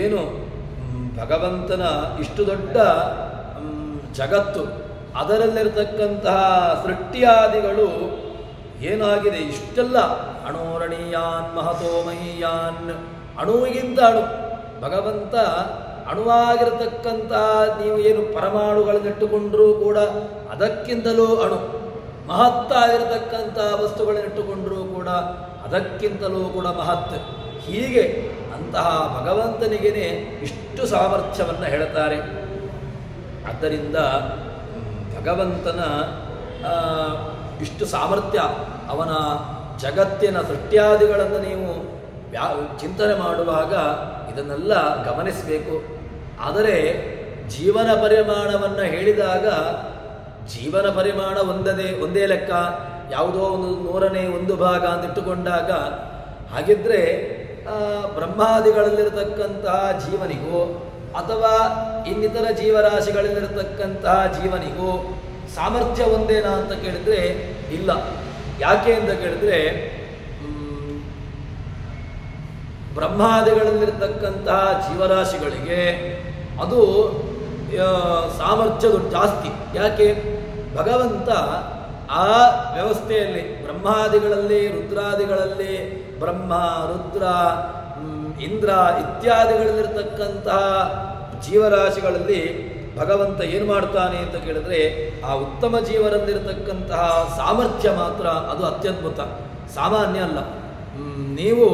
ಏನು ಭಗವಂತನ ಇಷ್ಟು ದೊಡ್ಡ ಜಗತ್ತು, ಅದರಲ್ಲಿರತಕ್ಕಂತಹ ಸೃಷ್ಟಿಯಾದಿಗಳು ಏನಾಗಿದೆ, ಇಷ್ಟೆಲ್ಲ ಅಣೋರಣೀಯಾನ್ ಮಹತೋ ಮಹೀಯಾನ್, ಅಣುವಿಗಿಂತ ಅಣು ಭಗವಂತ ಅಣುವಾಗಿರತಕ್ಕಂತಹ, ನೀವು ಏನು ಪರಮಾಣುಗಳನ್ನಿಟ್ಟುಕೊಂಡರೂ ಕೂಡ ಅದಕ್ಕಿಂತಲೂ ಅಣು, ಮಹತ್ತಾಗಿರತಕ್ಕಂಥ ವಸ್ತುಗಳನ್ನಿಟ್ಟುಕೊಂಡರೂ ಕೂಡ ಅದಕ್ಕಿಂತಲೂ ಕೂಡ ಮಹತ್. ಹೀಗೆ ಅಂತಹ ಭಗವಂತನಿಗೇನೆ ಇಷ್ಟು ಸಾಮರ್ಥ್ಯವನ್ನು ಹೇಳ್ತಾರೆ. ಆದ್ದರಿಂದ ಭಗವಂತನ ಇಷ್ಟು ಸಾಮರ್ಥ್ಯ, ಅವನ ಜಗತ್ತಿನ ಸೃಷ್ಟ್ಯಾದಿಗಳನ್ನು ನೀವು ಚಿಂತನೆ ಮಾಡುವಾಗ ಇದನ್ನೆಲ್ಲ ಗಮನಿಸಬೇಕು. ಆದರೆ ಜೀವನ ಪರಿಮಾಣವನ್ನು ಹೇಳಿದಾಗ ಜೀವನ ಪರಿಮಾಣ ಒಂದೇ ಲೆಕ್ಕ, ಯಾವುದೋ ಒಂದು 100ನೇ ಅಂತ ಇಟ್ಟುಕೊಂಡಾಗ, ಹಾಗಿದ್ರೆ ಬ್ರಹ್ಮಾದಿಗಳಲ್ಲಿರತಕ್ಕಂತಹ ಜೀವನಿಗೂ ಅಥವಾ ಇನ್ನಿತರ ಜೀವರಾಶಿಗಳಲ್ಲಿರತಕ್ಕಂತಹ ಜೀವನಿಗೂ ಸಾಮರ್ಥ್ಯ ಒಂದೇನಾ ಅಂತ ಕೇಳಿದ್ರೆ ಇಲ್ಲ. ಯಾಕೆ ಅಂತ ಕೇಳಿದ್ರೆ ಬ್ರಹ್ಮಾದಿಗಳಲ್ಲಿರತಕ್ಕಂತಹ ಜೀವರಾಶಿಗಳಿಗೆ ಅದು ಸಾಮರ್ಥ್ಯ ಜಾಸ್ತಿ. ಯಾಕೆ? ಭಗವಂತ ಆ ವ್ಯವಸ್ಥೆಯಲ್ಲಿ ಬ್ರಹ್ಮಾದಿಗಳಲ್ಲಿ, ರುದ್ರಾದಿಗಳಲ್ಲಿ, ಬ್ರಹ್ಮ, ರುದ್ರ, ಇಂದ್ರ ಇತ್ಯಾದಿಗಳಲ್ಲಿರತಕ್ಕಂತಹ ಜೀವರಾಶಿಗಳಲ್ಲಿ ಭಗವಂತ ಏನು ಮಾಡ್ತಾನೆ ಅಂತ ಕೇಳಿದ್ರೆ, ಆ ಉತ್ತಮ ಜೀವರಲ್ಲಿರತಕ್ಕಂತಹ ಸಾಮರ್ಥ್ಯ ಮಾತ್ರ ಅದು ಅತ್ಯದ್ಭುತ, ಸಾಮಾನ್ಯ ಅಲ್ಲ. ನೀವು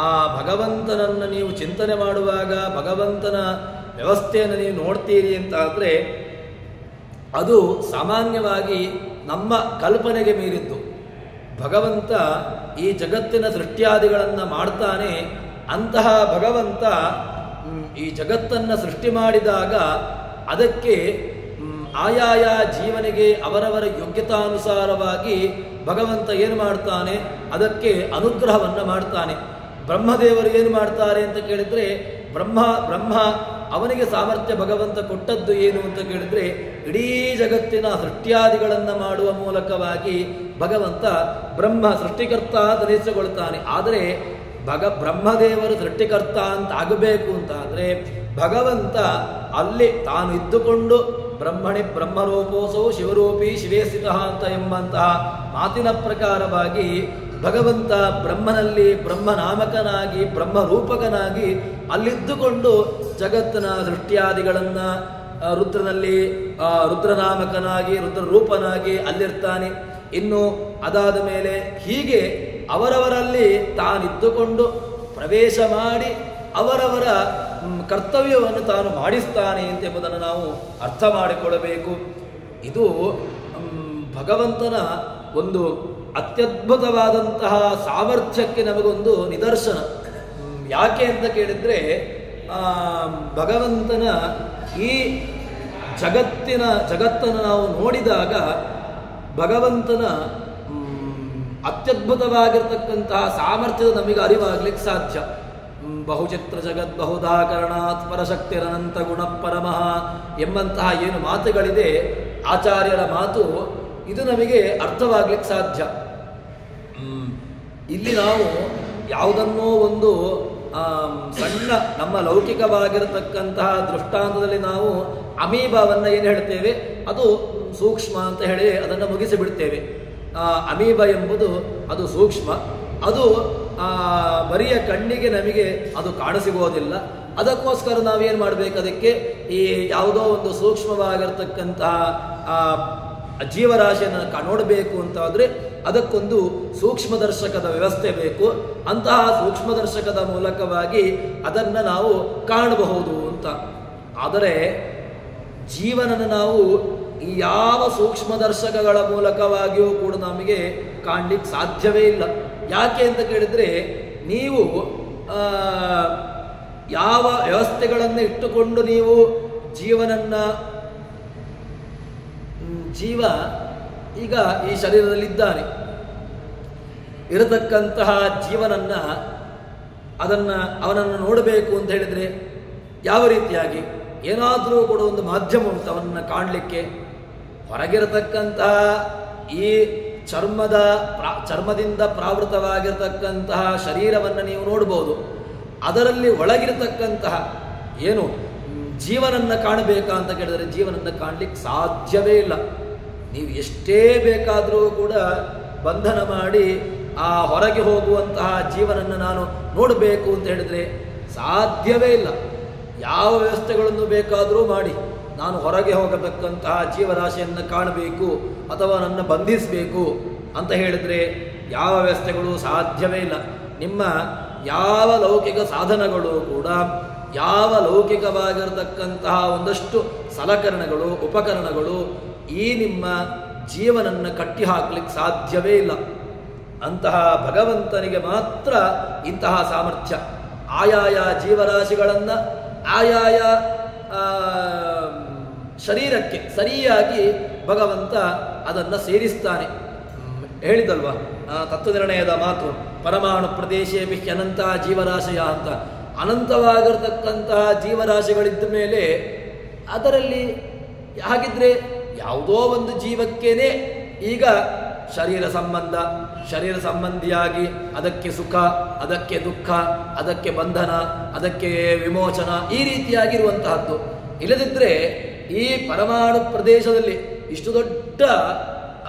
ಆ ಭಗವಂತನನ್ನು ನೀವು ಚಿಂತನೆ ಮಾಡುವಾಗ, ಭಗವಂತನ ವ್ಯವಸ್ಥೆಯನ್ನು ನೀವು ನೋಡ್ತೀರಿ ಅಂತ ಆದರೆ ಅದು ಸಾಮಾನ್ಯವಾಗಿ ನಮ್ಮ ಕಲ್ಪನೆಗೆ ಮೀರಿದ್ದು. ಭಗವಂತ ಈ ಜಗತ್ತಿನ ಸೃಷ್ಟ್ಯಾದಿಗಳನ್ನು ಮಾಡ್ತಾನೆ. ಅಂತಹ ಭಗವಂತ ಈ ಜಗತ್ತನ್ನು ಸೃಷ್ಟಿ ಮಾಡಿದಾಗ ಅದಕ್ಕೆ ಆಯಾಯ ಜೀವನಿಗೆ ಅವರವರ ಯೋಗ್ಯತಾನುಸಾರವಾಗಿ ಭಗವಂತ ಏನು ಮಾಡ್ತಾನೆ, ಅದಕ್ಕೆ ಅನುಗ್ರಹವನ್ನು ಮಾಡ್ತಾನೆ. ಬ್ರಹ್ಮದೇವರು ಏನು ಮಾಡ್ತಾರೆ ಅಂತ ಕೇಳಿದರೆ, ಬ್ರಹ್ಮ ಅವನಿಗೆ ಸಾಮರ್ಥ್ಯ ಭಗವಂತ ಕೊಟ್ಟದ್ದು ಏನು ಅಂತ ಕೇಳಿದರೆ, ಇಡೀ ಜಗತ್ತಿನ ಸೃಷ್ಟ್ಯಾದಿಗಳನ್ನು ಮಾಡುವ ಮೂಲಕವಾಗಿ ಭಗವಂತ ಬ್ರಹ್ಮ ಸೃಷ್ಟಿಕರ್ತ ಅಂತ ಅನಿಸಿಕೊಳ್ತಾನೆ. ಆದರೆ ಬ್ರಹ್ಮದೇವರು ಸೃಷ್ಟಿಕರ್ತ ಅಂತ ಆಗಬೇಕು ಅಂತಾದರೆ ಭಗವಂತ ಅಲ್ಲಿ ತಾನು ಇದ್ದುಕೊಂಡು ಬ್ರಹ್ಮಣಿ ಬ್ರಹ್ಮರೂಪೋಸೌ ಶಿವರೂಪಿ ಶಿವೇ ಸ್ಥಿತಃ ಅಂತ ಎಂಬಂತಹ ಮಾತಿನ ಪ್ರಕಾರವಾಗಿ ಭಗವಂತ ಬ್ರಹ್ಮನಲ್ಲಿ ಬ್ರಹ್ಮನಾಮಕನಾಗಿ ಬ್ರಹ್ಮರೂಪಕನಾಗಿ ಅಲ್ಲಿದ್ದುಕೊಂಡು ಜಗತ್ತಿನ ಸೃಷ್ಟ್ಯಾದಿಗಳನ್ನು ರುದ್ರನಲ್ಲಿ ರುದ್ರನಾಮಕನಾಗಿ ರುದ್ರರೂಪನಾಗಿ ಅಲ್ಲಿರ್ತಾನೆ. ಇನ್ನು ಅದಾದ ಮೇಲೆ ಹೀಗೆ ಅವರವರಲ್ಲಿ ತಾನಿದ್ದುಕೊಂಡು ಪ್ರವೇಶ ಮಾಡಿ ಅವರವರ ಕರ್ತವ್ಯವನ್ನು ತಾನು ಮಾಡಿಸ್ತಾನೆ ಎಂಬುದನ್ನು ನಾವು ಅರ್ಥ ಮಾಡಿಕೊಳ್ಳಬೇಕು. ಇದು ಭಗವಂತನ ಒಂದು ಅತ್ಯದ್ಭುತವಾದಂತಹ ಸಾಮರ್ಥ್ಯಕ್ಕೆ ನಮಗೊಂದು ನಿದರ್ಶನ. ಯಾಕೆ ಅಂತ ಕೇಳಿದರೆ, ಭಗವಂತನ ಈ ಜಗತ್ತನ್ನು ನಾವು ನೋಡಿದಾಗ ಭಗವಂತನ ಅತ್ಯದ್ಭುತವಾಗಿರ್ತಕ್ಕಂತಹ ಸಾಮರ್ಥ್ಯದ ನಮಗೆ ಅರಿವಾಗಲಿಕ್ಕೆ ಸಾಧ್ಯ. ಬಹುಚಿತ್ರ ಜಗತ್ ಬಹುಧಾಕರಣಾತ್ ಪರಶಕ್ತಿರನಂತ ಗುಣ ಪರಮಃ ಎಂಬಂತಹ ಏನು ಮಾತುಗಳಿದೆ, ಆಚಾರ್ಯರ ಮಾತು, ಇದು ನಮಗೆ ಅರ್ಥವಾಗ್ಲಿಕ್ಕೆ ಸಾಧ್ಯ. ಇಲ್ಲಿ ನಾವು ಯಾವುದನ್ನೋ ಒಂದು ಸಣ್ಣ ನಮ್ಮ ಲೌಕಿಕವಾಗಿರತಕ್ಕಂತಹ ದೃಷ್ಟಾಂತದಲ್ಲಿ ನಾವು ಅಮೀಬಾವನ್ನು ಏನು ಹೇಳ್ತೇವೆ, ಅದು ಸೂಕ್ಷ್ಮ ಅಂತ ಹೇಳಿ ಅದನ್ನು ಮುಗಿಸಿಬಿಡ್ತೇವೆ. ಅಮೀಬ ಎಂಬುದು ಅದು ಸೂಕ್ಷ್ಮ, ಅದು ಬರಿಯ ಕಣ್ಣಿಗೆ ನಮಗೆ ಅದು ಕಾಣಸಿಗೋದಿಲ್ಲ. ಅದಕ್ಕೋಸ್ಕರ ನಾವೇನು ಮಾಡಬೇಕು, ಅದಕ್ಕೆ ಈ ಯಾವುದೋ ಒಂದು ಸೂಕ್ಷ್ಮವಾಗಿರ್ತಕ್ಕಂತಹ ಜೀವರಾಶಿಯನ್ನು ನೋಡಬೇಕು ಅಂತಾದರೆ ಅದಕ್ಕೊಂದು ಸೂಕ್ಷ್ಮದರ್ಶಕದ ವ್ಯವಸ್ಥೆ ಬೇಕು. ಅಂತಹ ಸೂಕ್ಷ್ಮದರ್ಶಕದ ಮೂಲಕವಾಗಿ ಅದನ್ನು ನಾವು ಕಾಣಬಹುದು ಅಂತ. ಆದರೆ ಜೀವನನ ನಾವು ಈ ಯಾವ ಸೂಕ್ಷ್ಮದರ್ಶಕಗಳ ಮೂಲಕವಾಗಿಯೂ ಕೂಡ ನಮಗೆ ಕಾಣಲಿಕ್ಕೆ ಸಾಧ್ಯವೇ ಇಲ್ಲ. ಯಾಕೆ ಅಂತ ಕೇಳಿದರೆ, ನೀವು ಯಾವ ವ್ಯವಸ್ಥೆಗಳನ್ನು ಇಟ್ಟುಕೊಂಡು ನೀವು ಜೀವ ಈಗ ಈ ಶರೀರದಲ್ಲಿದ್ದಾನೆ. ಇರತಕ್ಕಂತಹ ಜೀವನನ್ನು ಅವನನ್ನು ನೋಡಬೇಕು ಅಂತ ಹೇಳಿದರೆ ಯಾವ ರೀತಿಯಾಗಿ ಏನಾದರೂ ಕೂಡ ಒಂದು ಮಾಧ್ಯಮ ಉಂಟು ಅವನನ್ನು ಕಾಣಲಿಕ್ಕೆ. ಹೊರಗಿರತಕ್ಕಂತಹ ಈ ಚರ್ಮದಿಂದ ಪ್ರಾವೃತವಾಗಿರತಕ್ಕಂತಹ ಶರೀರವನ್ನು ನೀವು ನೋಡ್ಬೋದು. ಅದರಲ್ಲಿ ಒಳಗಿರತಕ್ಕಂತಹ ಏನು ಜೀವನನ್ನು ಕಾಣಬೇಕಾ ಅಂತ ಕೇಳಿದರೆ ಜೀವನನ್ನು ಕಾಣಲಿಕ್ಕೆ ಸಾಧ್ಯವೇ ಇಲ್ಲ. ನೀವು ಎಷ್ಟೇ ಬೇಕಾದರೂ ಕೂಡ ಬಂಧನ ಮಾಡಿ ಆ ಹೊರಗೆ ಹೋಗುವಂತಹ ಜೀವನನ್ನು ನಾನು ನೋಡಬೇಕು ಅಂತ ಹೇಳಿದರೆ ಸಾಧ್ಯವೇ ಇಲ್ಲ. ಯಾವ ವ್ಯವಸ್ಥೆಗಳನ್ನು ಬೇಕಾದರೂ ಮಾಡಿ ನಾನು ಹೊರಗೆ ಹೋಗತಕ್ಕಂತಹ ಜೀವರಾಶಿಯನ್ನು ಕಾಣಬೇಕು ಅಥವಾ ನನ್ನ ಬಂಧಿಸಬೇಕು ಅಂತ ಹೇಳಿದರೆ ಯಾವ ವ್ಯವಸ್ಥೆಗಳು ಸಾಧ್ಯವೇ ಇಲ್ಲ. ನಿಮ್ಮ ಯಾವ ಲೌಕಿಕ ಸಾಧನಗಳು ಕೂಡ ಯಾವ ಲೌಕಿಕವಾಗಿರತಕ್ಕಂತಹ ಒಂದಷ್ಟು ಸಲಕರಣೆಗಳು ಉಪಕರಣಗಳು ಈ ನಿಮ್ಮ ಜೀವನನ್ನು ಕಟ್ಟಿ ಹಾಕಲಿಕ್ಕೆ ಸಾಧ್ಯವೇ ಇಲ್ಲ. ಅಂತಹ ಭಗವಂತನಿಗೆ ಮಾತ್ರ ಇಂತಹ ಸಾಮರ್ಥ್ಯ. ಆಯಾಯ ಜೀವರಾಶಿಗಳನ್ನು ಆಯಾಯ ಶರೀರಕ್ಕೆ ಸರಿಯಾಗಿ ಭಗವಂತ ಅದನ್ನು ಸೇರಿಸ್ತಾನೆ. ಹೇಳಿದಲ್ವ ತತ್ವನಿರ್ಣಯದ ಮಾತು, ಪರಮಾಣು ಪ್ರದೇಶೇ ಅನಂತ ಜೀವರಾಶಯ ಅಂತ. ಅನಂತವಾಗಿರತಕ್ಕಂತಹ ಜೀವರಾಶಿಗಳಿದ್ದ ಮೇಲೆ ಅದರಲ್ಲಿ ಹಾಗಿದ್ರೆ ಯಾವುದೋ ಒಂದು ಜೀವಕ್ಕೇನೆ ಈಗ ಶರೀರ ಸಂಬಂಧಿಯಾಗಿ ಅದಕ್ಕೆ ಸುಖ, ಅದಕ್ಕೆ ದುಃಖ, ಅದಕ್ಕೆ ಬಂಧನ, ಅದಕ್ಕೆ ವಿಮೋಚನ ಈ ರೀತಿಯಾಗಿರುವಂತಹದ್ದು. ಇಲ್ಲದಿದ್ದರೆ ಈ ಪರಮಾಣು ಪ್ರದೇಶದಲ್ಲಿ ಇಷ್ಟು ದೊಡ್ಡ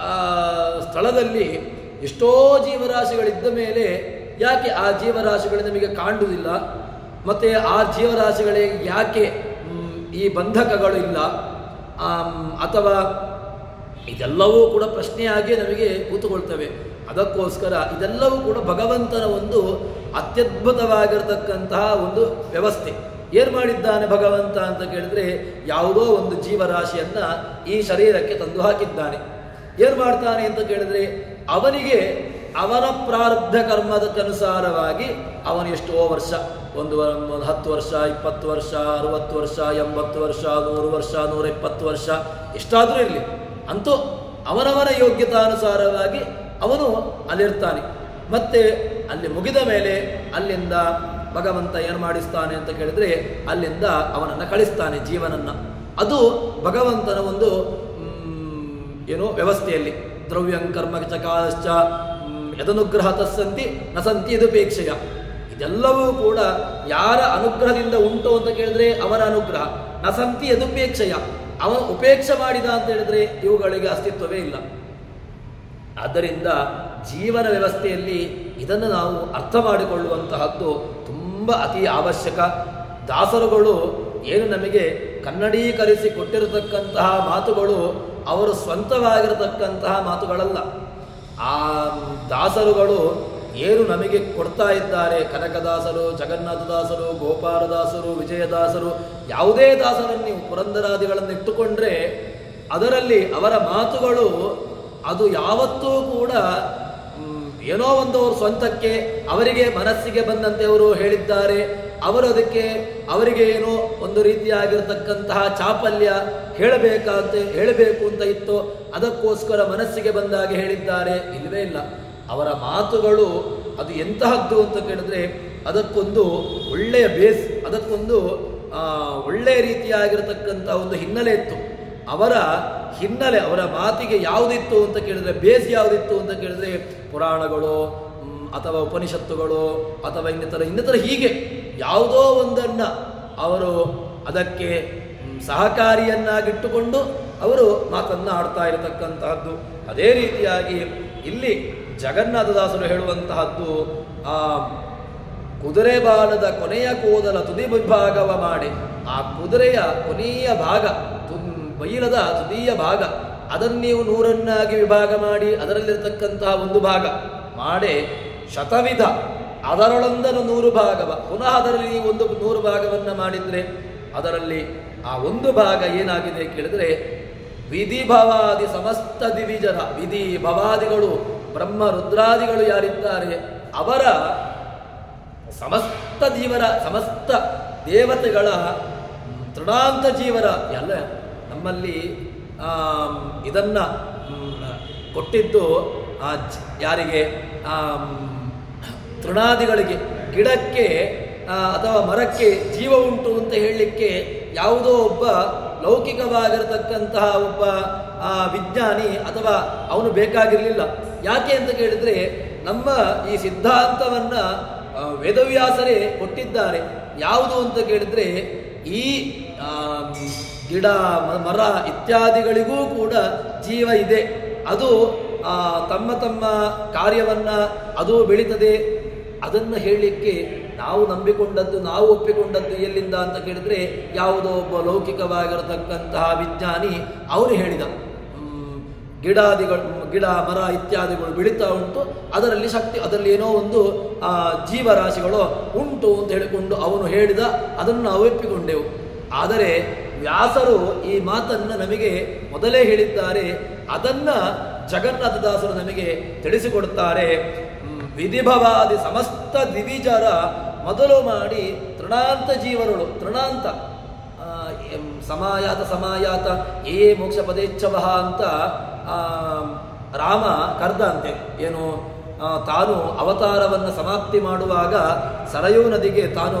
ಸ್ಥಳದಲ್ಲಿ ಎಷ್ಟೋ ಜೀವರಾಶಿಗಳಿದ್ದ ಮೇಲೆ ಯಾಕೆ ಆ ಜೀವರಾಶಿಗಳು ನಮಗೆ ಕಾಣುವುದಿಲ್ಲ? ಮತ್ತು ಆ ಜೀವರಾಶಿಗಳಿಗೆ ಯಾಕೆ ಈ ಬಂಧಕಗಳು ಇಲ್ಲ? ಅಥವಾ ಇದೆಲ್ಲವೂ ಕೂಡ ಪ್ರಶ್ನೆಯಾಗಿ ನಮಗೆ ಕೂತುಕೊಳ್ತವೆ. ಅದಕ್ಕೋಸ್ಕರ ಇದೆಲ್ಲವೂ ಕೂಡ ಭಗವಂತನ ಒಂದು ಅತ್ಯದ್ಭುತವಾಗಿರತಕ್ಕಂತಹ ಒಂದು ವ್ಯವಸ್ಥೆ. ಏನು ಮಾಡಿದ್ದಾನೆ ಭಗವಂತ ಅಂತ ಕೇಳಿದ್ರೆ, ಯಾವುದೋ ಒಂದು ಜೀವರಾಶಿಯನ್ನು ಈ ಶರೀರಕ್ಕೆ ತಂದು ಹಾಕಿದ್ದಾನೆ. ಏನು ಮಾಡ್ತಾನೆ ಅಂತ ಕೇಳಿದ್ರೆ, ಅವನಿಗೆ ಅವನ ಪ್ರಾರಬ್ಧ ಕರ್ಮದಕ್ಕನುಸಾರವಾಗಿ ಅವನು ಎಷ್ಟೋ ವರ್ಷ, ಒಂದು 10 ವರ್ಷ, 20 ವರ್ಷ, 60 ವರ್ಷ, 80 ವರ್ಷ, 100 ವರ್ಷ, 120 ವರ್ಷ ಎಷ್ಟಾದರೂ ಇರಲಿ, ಅಂತೂ ಅವನವನ ಯೋಗ್ಯತಾನುಸಾರವಾಗಿ ಅವನು ಅಲ್ಲಿರ್ತಾನೆ. ಮತ್ತೆ ಅಲ್ಲಿ ಮುಗಿದ ಮೇಲೆ ಅಲ್ಲಿಂದ ಭಗವಂತ ಏನು ಮಾಡಿಸ್ತಾನೆ ಅಂತ ಕೇಳಿದ್ರೆ, ಅಲ್ಲಿಂದ ಅವನನ್ನು ಕಳಿಸ್ತಾನೆ ಜೀವನನ್ನು. ಅದು ಭಗವಂತನ ಒಂದು ವ್ಯವಸ್ಥೆಯಲ್ಲಿ ದ್ರವ್ಯಂ ಕರ್ಮ ಚಕಾಶ್ಚ ಯದನುಗ್ರಹ ತಸ್ಸಂತಿ ನಸಂತಿ ಯದುಪೇಕ್ಷೆಯ. ಇದೆಲ್ಲವೂ ಕೂಡ ಯಾರ ಅನುಗ್ರಹದಿಂದ ಉಂಟು ಅಂತ ಕೇಳಿದ್ರೆ ಅವನ ಅನುಗ್ರಹ. ನಸಂತಿ ಯದುಪೇಕ್ಷೆಯ, ಅವನು ಉಪೇಕ್ಷೆ ಮಾಡಿದ ಅಂತ ಹೇಳಿದ್ರೆ ಇವುಗಳಿಗೆ ಅಸ್ತಿತ್ವವೇ ಇಲ್ಲ. ಆದ್ದರಿಂದ ಜೀವನ ವ್ಯವಸ್ಥೆಯಲ್ಲಿ ಇದನ್ನು ನಾವು ಅರ್ಥ ಮಾಡಿಕೊಳ್ಳುವಂತಹದ್ದು ತುಂಬ ಅತಿ ಅವಶ್ಯಕ. ದಾಸರುಗಳು ಏನು ನಮಗೆ ಕನ್ನಡೀಕರಿಸಿ ಕೊಟ್ಟಿರತಕ್ಕಂತಹ ಮಾತುಗಳು ಅವರು ಸ್ವಂತವಾಗಿರತಕ್ಕಂತಹ ಮಾತುಗಳಲ್ಲ. ಆ ದಾಸರುಗಳು ಏನು ನಮಗೆ ಕೊಡ್ತಾ ಇದ್ದಾರೆ, ಕನಕದಾಸರು, ಜಗನ್ನಾಥದಾಸರು, ಗೋಪಾಲದಾಸರು, ವಿಜಯದಾಸರು, ಯಾವುದೇ ದಾಸರನ್ನು ನೀವು ಪುರಂದರಾದಿಗಳನ್ನು ಇಟ್ಟುಕೊಂಡ್ರೆ ಅದರಲ್ಲಿ ಅವರ ಮಾತುಗಳು ಅದು ಯಾವತ್ತೂ ಕೂಡ ಏನೋ ಒಂದು ಅವರು ಸ್ವಂತಕ್ಕೆ ಅವರಿಗೆ ಮನಸ್ಸಿಗೆ ಬಂದಂತೆ ಅವರು ಹೇಳಿದ್ದಾರೆ. ಅವರು ಅದಕ್ಕೆ ಅವರಿಗೆ ಏನೋ ಒಂದು ರೀತಿಯಾಗಿರತಕ್ಕಂತಹ ಚಾಪಲ್ಯ ಹೇಳಬೇಕು ಅಂತ ಇತ್ತು, ಅದಕ್ಕೋಸ್ಕರ ಮನಸ್ಸಿಗೆ ಬಂದಾಗ ಹೇಳಿದ್ದಾರೆ. ಇಲ್ಲವೇ ಇಲ್ಲ. ಅವರ ಮಾತುಗಳು ಅದು ಎಂತಹದ್ದು ಅಂತ ಕೇಳಿದ್ರೆ ಅದಕ್ಕೊಂದು ಒಳ್ಳೆಯ ಬೇಸ್, ಅದಕ್ಕೊಂದು ಒಳ್ಳೆಯ ರೀತಿಯಾಗಿರತಕ್ಕಂಥ ಒಂದು ಹಿನ್ನೆಲೆ ಇತ್ತು. ಅವರ ಹಿನ್ನೆಲೆ, ಅವರ ಮಾತಿಗೆ ಯಾವುದಿತ್ತು ಅಂತ ಕೇಳಿದ್ರೆ, ಬೇಸ್ ಯಾವುದಿತ್ತು ಅಂತ ಕೇಳಿದ್ರೆ ಪುರಾಣಗಳು ಅಥವಾ ಉಪನಿಷತ್ತುಗಳು ಅಥವಾ ಇನ್ನಿತರ ಹೀಗೆ ಯಾವುದೋ ಒಂದನ್ನು ಅವರು ಅದಕ್ಕೆ ಸಹಕಾರಿಯನ್ನಾಗಿಟ್ಟುಕೊಂಡು ಅವರು ಮಾತನ್ನು ಆಡ್ತಾ ಇರತಕ್ಕಂತಹದ್ದು. ಅದೇ ರೀತಿಯಾಗಿ ಇಲ್ಲಿ ಜಗನ್ನಾಥದಾಸರು ಹೇಳುವಂತಹದ್ದು, ಆ ಕುದುರೆ ಬಾಲದ ಕೊನೆಯ ಕೂದಲ ತುದಿ ವಿಭಾಗವ ಮಾಡಿ, ಆ ಕುದುರೆಯ ಕೊನೆಯ ಭಾಗ ಬೈಲದ ತುದಿಯ ಭಾಗ ಅದನ್ನು ನೀವು 100 ವಿಭಾಗ ಮಾಡಿ ಅದರಲ್ಲಿರ್ತಕ್ಕಂತಹ ಒಂದು ಭಾಗ ಮಾಡಿ ಶತವಿಧ ಅದರೊಳೊಂದನ್ನು 100 ಭಾಗವ ಪುನಃ ಅದರಲ್ಲಿ ನೀವು ಒಂದು 100 ಭಾಗವನ್ನು ಮಾಡಿದರೆ ಅದರಲ್ಲಿ ಆ ಒಂದು ಭಾಗ ಏನಾಗಿದೆ ಕೇಳಿದ್ರೆ ವಿಧಿ ಭವಾದಿ ಸಮಸ್ತ ದಿವಿಜರ, ವಿಧಿ ಭವಾದಿಗಳು ಬ್ರಹ್ಮ ರುದ್ರಾದಿಗಳು ಯಾರಿದ್ದಾರೆ ಅವರ ಸಮಸ್ತ ದೇವತೆಗಳ ತೃಣಾಂತ ಜೀವರ ಎಲ್ಲ ನಮ್ಮಲ್ಲಿ ಇದನ್ನು ಕೊಟ್ಟಿದ್ದು ಯಾರಿಗೆ ತೃಣಾದಿಗಳಿಗೆ, ಗಿಡಕ್ಕೆ ಅಥವಾ ಮರಕ್ಕೆ ಜೀವ ಉಂಟು ಅಂತ ಹೇಳಲಿಕ್ಕೆ ಯಾವುದೋ ಒಬ್ಬ ಲೌಕಿಕವಾಗಿರತಕ್ಕಂತಹ ಒಬ್ಬ ವಿಜ್ಞಾನಿ ಅಥವಾ ಅವನು ಬೇಕಾಗಿರಲಿಲ್ಲ. ಯಾಕೆ ಅಂತ ಕೇಳಿದರೆ ನಮ್ಮ ಈ ಸಿದ್ಧಾಂತವನ್ನು ವೇದವ್ಯಾಸರೇ ಕೊಟ್ಟಿದ್ದಾರೆ. ಯಾವುದು ಅಂತ ಕೇಳಿದರೆ ಈ ಗಿಡ ಮರ ಇತ್ಯಾದಿಗಳಿಗೂ ಕೂಡ ಜೀವ ಇದೆ. ಅದು ತಮ್ಮ ತಮ್ಮ ಕಾರ್ಯವನ್ನು ಅದು ಬೆಳೀತದೆ. ಅದನ್ನು ಹೇಳಲಿಕ್ಕೆ ನಾವು ನಂಬಿಕೊಂಡದ್ದು, ನಾವು ಒಪ್ಪಿಕೊಂಡದ್ದು ಎಲ್ಲಿಂದ ಅಂತ ಕೇಳಿದರೆ ಯಾವುದೋ ಒಬ್ಬ ಲೌಕಿಕವಾಗಿರತಕ್ಕಂತಹ ವಿಜ್ಞಾನಿ ಅವನು ಹೇಳಿದ. ಗಿಡ ಮರ ಇತ್ಯಾದಿಗಳು ಬೆಳೀತಾ ಉಂಟು, ಅದರಲ್ಲಿ ಶಕ್ತಿ, ಅದರಲ್ಲಿ ಏನೋ ಒಂದು ಜೀವರಾಶಿಗಳು ಉಂಟು ಅಂತ ಹೇಳಿಕೊಂಡು ಅವನು ಹೇಳಿದ. ಅದನ್ನು ನಾವು ಒಪ್ಪಿಕೊಂಡೆವು. ಆದರೆ ವ್ಯಾಸರು ಈ ಮಾತನ್ನು ನಮಗೆ ಮೊದಲೇ ಹೇಳಿದ್ದಾರೆ. ಅದನ್ನು ಜಗನ್ನಾಥದಾಸರು ನಮಗೆ ತಿಳಿಸಿಕೊಡುತ್ತಾರೆ. ವಿಧಿಭವಾದಿ ಸಮಸ್ತ ದಿವಿಜರ ಮೊದಲು ಮಾಡಿ ತೃಣಾಂತ ಜೀವರುಳು, ತೃಣಾಂತ ಸಮಾಯಾತ ಏ ಮೋಕ್ಷ ಪದೇಚ್ಛವಃ ಅಂತ ರಾಮ ಕರ್ದಂತೆ. ಏನು, ತಾನು ಅವತಾರವನ್ನು ಸಮಾಪ್ತಿ ಮಾಡುವಾಗ ಸರಯೂ ನದಿಗೆ ತಾನು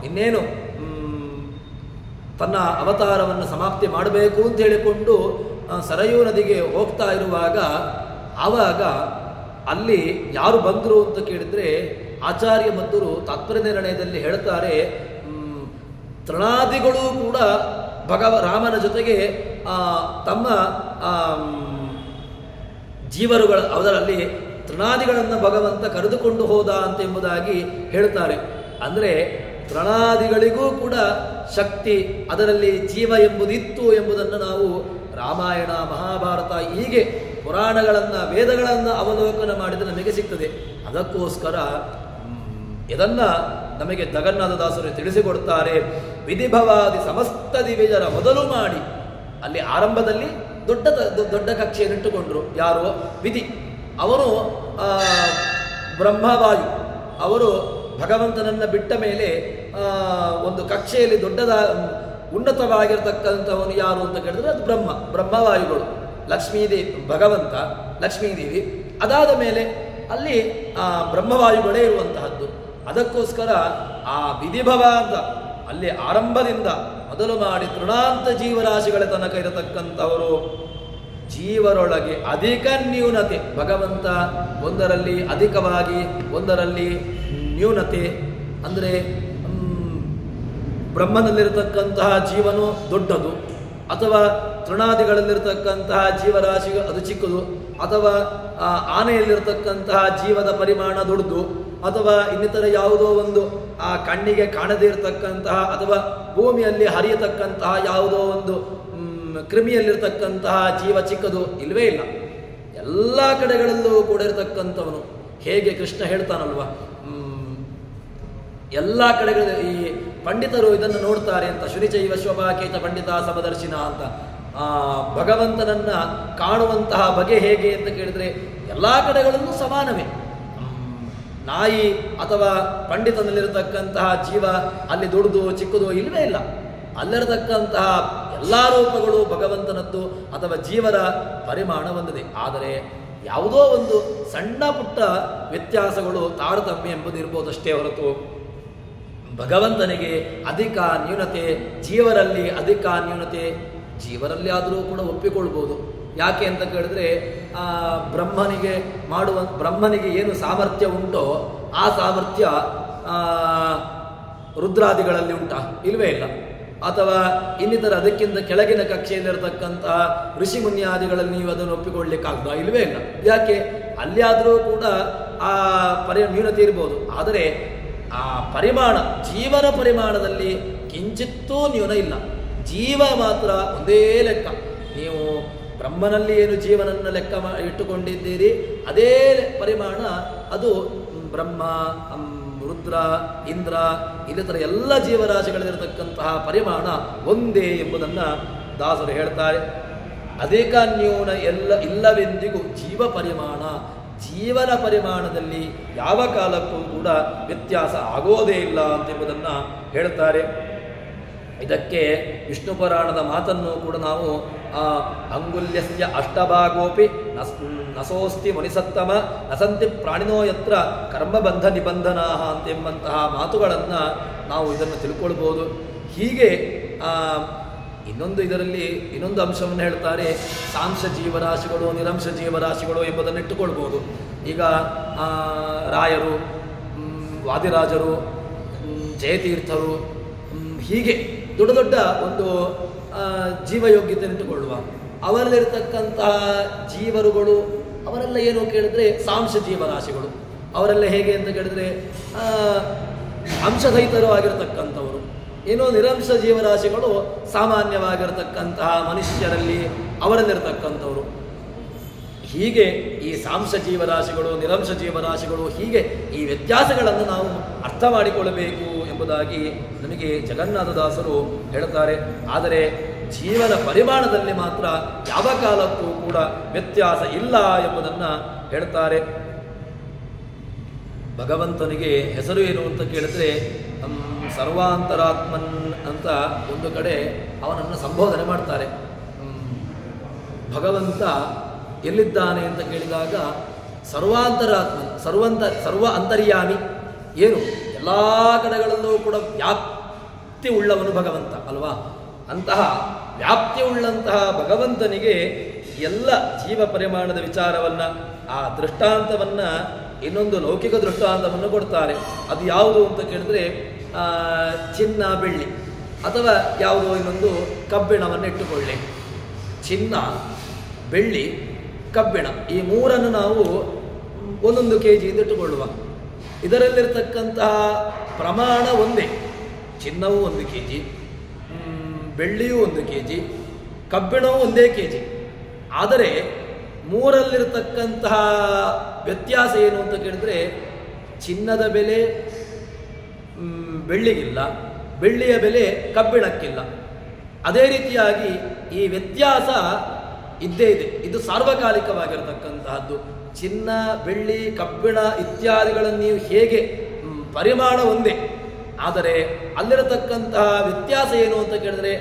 ಇನ್ನೇನು ತನ್ನ ಅವತಾರವನ್ನು ಸಮಾಪ್ತಿ ಮಾಡಬೇಕು ಅಂತ ಹೇಳಿಕೊಂಡು ಸರಯೂ ನದಿಗೆ ಹೋಗ್ತಾ ಇರುವಾಗ ಆವಾಗ ಅಲ್ಲಿ ಯಾರು ಬಂದರು ಅಂತ ಕೇಳಿದರೆ ಆಚಾರ್ಯ ಮಧ್ವರು ತಾತ್ಪರ್ಯ ನಿರ್ಣಯದಲ್ಲಿ ಹೇಳ್ತಾರೆ, ತೃಣಾದಿಗಳು ಕೂಡ ರಾಮನ ಜೊತೆಗೆ ತಮ್ಮ ಜೀವರುಗಳ ಅದರಲ್ಲಿ ತೃಣಾದಿಗಳನ್ನು ಭಗವಂತ ಕರೆದುಕೊಂಡು ಹೋದ ಅಂತ ಎಂಬುದಾಗಿ ಹೇಳ್ತಾರೆ. ಅಂದರೆ ತೃಣಾದಿಗಳಿಗೂ ಕೂಡ ಶಕ್ತಿ, ಅದರಲ್ಲಿ ಜೀವ ಎಂಬುದಿತ್ತು ಎಂಬುದನ್ನು ನಾವು ರಾಮಾಯಣ ಮಹಾಭಾರತ ಹೀಗೆ ಪುರಾಣಗಳನ್ನು ವೇದಗಳನ್ನು ಅವಲೋಕನ ಮಾಡಿದರೆ ನಮಗೆ ಸಿಗ್ತದೆ. ಅದಕ್ಕೋಸ್ಕರ ಇದನ್ನು ನಮಗೆ ಜಗನ್ನಾಥದಾಸರು ತಿಳಿಸಿಕೊಡ್ತಾರೆ. ವಿಧಿಭವಾದಿ ಸಮಸ್ತ ದಿವಿಜರ ಮೊದಲು ಮಾಡಿ, ಅಲ್ಲಿ ಆರಂಭದಲ್ಲಿ ದೊಡ್ಡ ಕಕ್ಷೆಯನ್ನಿಟ್ಟುಕೊಂಡ್ರು. ಯಾರು? ವಿಧಿ. ಅವನು ಬ್ರಹ್ಮವಾಯು. ಅವರು ಭಗವಂತನನ್ನು ಬಿಟ್ಟ ಮೇಲೆ ಒಂದು ಕಕ್ಷೆಯಲ್ಲಿ ಉನ್ನತವಾಗಿರ್ತಕ್ಕಂಥವನು ಯಾರು ಅಂತ ಕೇಳಿದ್ರೆ ಅದು ಬ್ರಹ್ಮವಾಯುಗಳು. ಲಕ್ಷ್ಮೀದೇವಿ, ಭಗವಂತ, ಲಕ್ಷ್ಮೀದೇವಿ. ಅದಾದ ಮೇಲೆ ಅಲ್ಲಿ ಬ್ರಹ್ಮವಾಯುಗಳೇ ಇರುವಂತಹದ್ದು. ಅದಕ್ಕೋಸ್ಕರ ಆ ವಿಧಿಭವ ಅಂತ ಅಲ್ಲಿ ಆರಂಭದಿಂದ ಮೊದಲು ಮಾಡಿ ತೃಣಾಂತ ಜೀವರಾಶಿಗಳ ತನಕ ಇರತಕ್ಕಂಥವರು. ಜೀವರೊಳಗೆ ಅಧಿಕ ನ್ಯೂನತೆ, ಭಗವಂತ ಒಂದರಲ್ಲಿ ಅಧಿಕವಾಗಿ ಒಂದರಲ್ಲಿ ನ್ಯೂನತೆ. ಅಂದರೆ ಬ್ರಹ್ಮನಲ್ಲಿರತಕ್ಕಂತಹ ಜೀವನು ದೊಡ್ಡದು, ಅಥವಾ ತೃಣಾದಿಗಳಲ್ಲಿರತಕ್ಕಂತಹ ಜೀವರಾಶಿ ಅದು ಚಿಕ್ಕದು, ಅಥವಾ ಆನೆಯಲ್ಲಿರತಕ್ಕಂತಹ ಜೀವದ ಪರಿಮಾಣ ದೊಡ್ಡದು, ಅಥವಾ ಇನ್ನಿತರ ಯಾವುದೋ ಒಂದು ಕಣ್ಣಿಗೆ ಕಾಣದೇ ಇರತಕ್ಕಂತಹ ಅಥವಾ ಭೂಮಿಯಲ್ಲಿ ಹರಿಯತಕ್ಕಂತಹ ಯಾವುದೋ ಒಂದು ಕ್ರಿಮಿಯಲ್ಲಿರ್ತಕ್ಕಂತಹ ಜೀವ ಚಿಕ್ಕದು, ಇಲ್ಲವೇ ಇಲ್ಲ. ಎಲ್ಲ ಕಡೆಗಳಲ್ಲೂ ಕೂಡ ಇರತಕ್ಕಂಥವನು. ಹೇಗೆ ಕೃಷ್ಣ ಹೇಳ್ತಾನಲ್ವ, ಎಲ್ಲ ಕಡೆಗಳ ಈ ಪಂಡಿತರು ಇದನ್ನು ನೋಡ್ತಾರೆ ಅಂತ, ಶುರಿಚೈವ ಶೋಭಾಕೇತ ಪಂಡಿತ ಸಮದರ್ಶಿನ ಅಂತ. ಭಗವಂತನನ್ನ ಕಾಣುವಂತಹ ಬಗೆ ಹೇಗೆ ಅಂತ ಕೇಳಿದರೆ ಎಲ್ಲ ಕಡೆಗಳಲ್ಲೂ ಸಮಾನವೇ. ನಾಯಿ ಅಥವಾ ಪಂಡಿತನಲ್ಲಿರತಕ್ಕಂತಹ ಜೀವ ಅಲ್ಲಿ ದೊಡ್ಡದು ಚಿಕ್ಕದು ಇಲ್ಲವೇ ಇಲ್ಲ. ಅಲ್ಲಿರತಕ್ಕಂತಹ ಎಲ್ಲ ರೂಪಗಳು ಭಗವಂತನದ್ದು ಅಥವಾ ಜೀವರ ಪರಿಮಾಣ ಒಂದಿದೆ. ಆದರೆ ಯಾವುದೋ ಒಂದು ಸಣ್ಣ ಪುಟ್ಟ ವ್ಯತ್ಯಾಸಗಳು, ತಾರತಮ್ಯ ಎಂಬುದು ಇರ್ಬೋದಷ್ಟೇ ಹೊರತು ಭಗವಂತನಿಗೆ ಅಧಿಕ ನ್ಯೂನತೆ, ಜೀವರಲ್ಲಿ ಅಧಿಕ ನ್ಯೂನತೆ ಜೀವರಲ್ಲಿ ಆದರೂ ಕೂಡ ಒಪ್ಪಿಕೊಳ್ಬೋದು. ಯಾಕೆ ಅಂತ ಕೇಳಿದ್ರೆ ಬ್ರಹ್ಮನಿಗೆ ಏನು ಸಾಮರ್ಥ್ಯ ಉಂಟೋ ಆ ಸಾಮರ್ಥ್ಯ ರುದ್ರಾದಿಗಳಲ್ಲಿ ಉಂಟಾ? ಇಲ್ವೇ ಇಲ್ಲ. ಅಥವಾ ಇನ್ನಿತರ ಅದಕ್ಕಿಂತ ಕೆಳಗಿನ ಕಕ್ಷೆಯಲ್ಲಿರತಕ್ಕಂತಹ ಋಷಿ ಮುನಿಯಾದಿಗಳಲ್ಲಿ ನೀವು ಅದನ್ನು ಒಪ್ಪಿಕೊಳ್ಳಲಿಕ್ಕಾಗ್ತದಾ? ಇಲ್ವೇ ಇಲ್ಲ. ಯಾಕೆ? ಅಲ್ಲಿ ಆದರೂ ಕೂಡ ಆ ನ್ಯೂನತೆ ಇರ್ಬೋದು. ಆದರೆ ಆ ಪರಿಮಾಣ, ಜೀವನ ಪರಿಮಾಣದಲ್ಲಿ ಕಿಂಚಿತ್ತೂ ನ್ಯೂನ ಇಲ್ಲ. ಜೀವ ಮಾತ್ರ ಒಂದೇ ಲೆಕ್ಕ. ನೀವು ಬ್ರಹ್ಮನಲ್ಲಿ ಏನು ಜೀವನನ್ನು ಲೆಕ್ಕ ಇಟ್ಟುಕೊಂಡಿದ್ದೀರಿ ಅದೇ ಪರಿಮಾಣ ಅದು ಬ್ರಹ್ಮ, ರುದ್ರ, ಇಂದ್ರ, ಇನ್ನಿತರ ಎಲ್ಲ ಜೀವರಾಶಿಗಳಿರತಕ್ಕಂತಹ ಪರಿಮಾಣ ಒಂದೇ ಎಂಬುದನ್ನು ದಾಸರು ಹೇಳ್ತಾರೆ. ಅಧಿಕ ನ್ಯೂನ ಇಲ್ಲವೆಂದಿಗೂ ಜೀವ ಪರಿಮಾಣ, ಜೀವನ ಪರಿಮಾಣದಲ್ಲಿ ಯಾವ ಕಾಲಕ್ಕೂ ಕೂಡ ವ್ಯತ್ಯಾಸ ಆಗೋದೇ ಇಲ್ಲ ಎಂಬುದನ್ನು ಹೇಳ್ತಾರೆ. ಇದಕ್ಕೆ ವಿಷ್ಣು ಪುರಾಣದ ಮಾತನ್ನು ಕೂಡ ನಾವು ಅಂಗುಲ್ಯಸ್ಯ ಅಷ್ಟಭಾಗೋಪಿ ನಸೋಸ್ತಿ ಮುನಿಸತ್ತಮ ನಸಂತಿ ಪ್ರಾಣಿನೋ ಯತ್ರ ಕರ್ಮಬಂಧ ನಿಬಂಧನಾ ಎಂಬಂತಹ ಮಾತುಗಳನ್ನು ನಾವು ಇದನ್ನು ತಿಳ್ಕೊಳ್ಬೋದು. ಹೀಗೆ ಇದರಲ್ಲಿ ಇನ್ನೊಂದು ಅಂಶವನ್ನು ಹೇಳ್ತಾರೆ, ಸಾಂಶ ಜೀವರಾಶಿಗಳು ನಿರಂಶ ಜೀವರಾಶಿಗಳು ಎಂಬುದನ್ನು ಇಟ್ಟುಕೊಳ್ಬೋದು. ಈಗ ರಾಯರು, ವಾದಿರಾಜರು, ಜಯತೀರ್ಥರು, ಹೀಗೆ ದೊಡ್ಡ ದೊಡ್ಡ ಒಂದು ಜೀವಯೋಗ್ಯತೆ ಇಟ್ಟುಕೊಳ್ಳುವ ಅವರಲ್ಲಿರ್ತಕ್ಕಂತಹ ಜೀವರುಗಳು ಅವರೆಲ್ಲ ಏನು ಕೇಳಿದ್ರೆ ಸಾಂಶ ಜೀವರಾಶಿಗಳು. ಅವರೆಲ್ಲ ಹೇಗೆ ಅಂತ ಕೇಳಿದ್ರೆ ಅಂಶಸಹಿತರು ಆಗಿರತಕ್ಕಂಥವರು. ಏನೋ ನಿರಂಶ ಜೀವರಾಶಿಗಳು ಸಾಮಾನ್ಯವಾಗಿರತಕ್ಕಂತಹ ಮನುಷ್ಯರಲ್ಲಿ ಅವರಲ್ಲಿರ್ತಕ್ಕಂಥವರು. ಹೀಗೆ ಈ ಸಾಂಶ ಜೀವರಾಶಿಗಳು ನಿರಂಶ ಜೀವರಾಶಿಗಳು ಹೀಗೆ ಈ ವ್ಯತ್ಯಾಸಗಳನ್ನು ನಾವು ಅರ್ಥ ಮಾಡಿಕೊಳ್ಳಬೇಕು ಎಂಬುದಾಗಿ ನಮಗೆ ಜಗನ್ನಾಥದಾಸರು ಹೇಳುತ್ತಾರೆ. ಆದರೆ ಜೀವನ ಪರಿಮಾಣದಲ್ಲಿ ಮಾತ್ರ ಯಾವ ಕಾಲಕ್ಕೂ ಕೂಡ ವ್ಯತ್ಯಾಸ ಇಲ್ಲ ಎಂಬುದನ್ನು ಹೇಳ್ತಾರೆ. ಭಗವಂತನಿಗೆ ಹೆಸರು ಏನು ಅಂತ ಕೇಳಿದ್ರೆ ಸರ್ವಾಂತರಾತ್ಮನ್ ಅಂತ ಒಂದು ಕಡೆ ಅವನನ್ನು ಸಂಬೋಧನೆ ಮಾಡ್ತಾರೆ. ಭಗವಂತ ಎಲ್ಲಿದ್ದಾನೆ ಅಂತ ಕೇಳಿದಾಗ ಸರ್ವಾಂತರಾತ್ಮನ್, ಸರ್ವ ಅಂತರ್ಯಾಮಿ, ಏನು ಎಲ್ಲ ಕಡೆಗಳಲ್ಲೂ ಕೂಡ ವ್ಯಾಪ್ತಿ ಉಳ್ಳವನು ಭಗವಂತ ಅಲ್ವಾ. ಅಂತಹ ವ್ಯಾಪ್ತಿ ಉಳ್ಳಂತಹ ಭಗವಂತನಿಗೆ ಎಲ್ಲ ಜೀವ ಪರಿಮಾಣದ ವಿಚಾರವನ್ನು, ಆ ದೃಷ್ಟಾಂತವನ್ನು, ಇನ್ನೊಂದು ಲೌಕಿಕ ದೃಷ್ಟಾಂತವನ್ನು ಕೊಡ್ತಾರೆ. ಅದು ಯಾವುದು ಅಂತ ಕೇಳಿದ್ರೆ ಚಿನ್ನ ಬೆಳ್ಳಿ ಅಥವಾ ಯಾವುದೋ ಇನ್ನೊಂದು ಕಬ್ಬಿಣವನ್ನು ಇಟ್ಟುಕೊಳ್ಳಿ. ಚಿನ್ನ, ಬೆಳ್ಳಿ, ಕಬ್ಬಿಣ ಈ ಮೂರನ್ನು ನಾವು 1 kg ಇಟ್ಟುಕೊಳ್ಳುವ. ಇದರಲ್ಲಿರ್ತಕ್ಕಂತಹ ಪ್ರಮಾಣ ಒಂದೇ. ಚಿನ್ನವೂ 1 kg, ಬೆಳ್ಳಿಯೂ 1 kg, ಕಬ್ಬಿಣವೂ 1 kg. ಆದರೆ ಮೂರಲ್ಲಿರ್ತಕ್ಕಂತಹ ವ್ಯತ್ಯಾಸ ಏನು ಅಂತ ಕೇಳಿದ್ರೆ ಚಿನ್ನದ ಬೆಲೆ ಬೆಳ್ಳಿಗಿಲ್ಲ, ಬೆಳ್ಳಿಯ ಬೆಲೆ ಕಬ್ಬಿಣಕ್ಕಿಲ್ಲ. ಅದೇ ರೀತಿಯಾಗಿ ಈ ವ್ಯತ್ಯಾಸ ಇದ್ದೇ ಇದೆ. ಇದು ಸಾರ್ವಕಾಲಿಕವಾಗಿರತಕ್ಕಂತಹದ್ದು. ಚಿನ್ನ, ಬೆಳ್ಳಿ, ಕಬ್ಬಿಣ ಇತ್ಯಾದಿಗಳನ್ನು ನೀವು ಹೇಗೆ ಪರಿಮಾಣ ಒಂದೇ, ಆದರೆ ಅಲ್ಲಿರತಕ್ಕಂತಹ ವ್ಯತ್ಯಾಸ ಏನು ಅಂತ ಕೇಳಿದ್ರೆ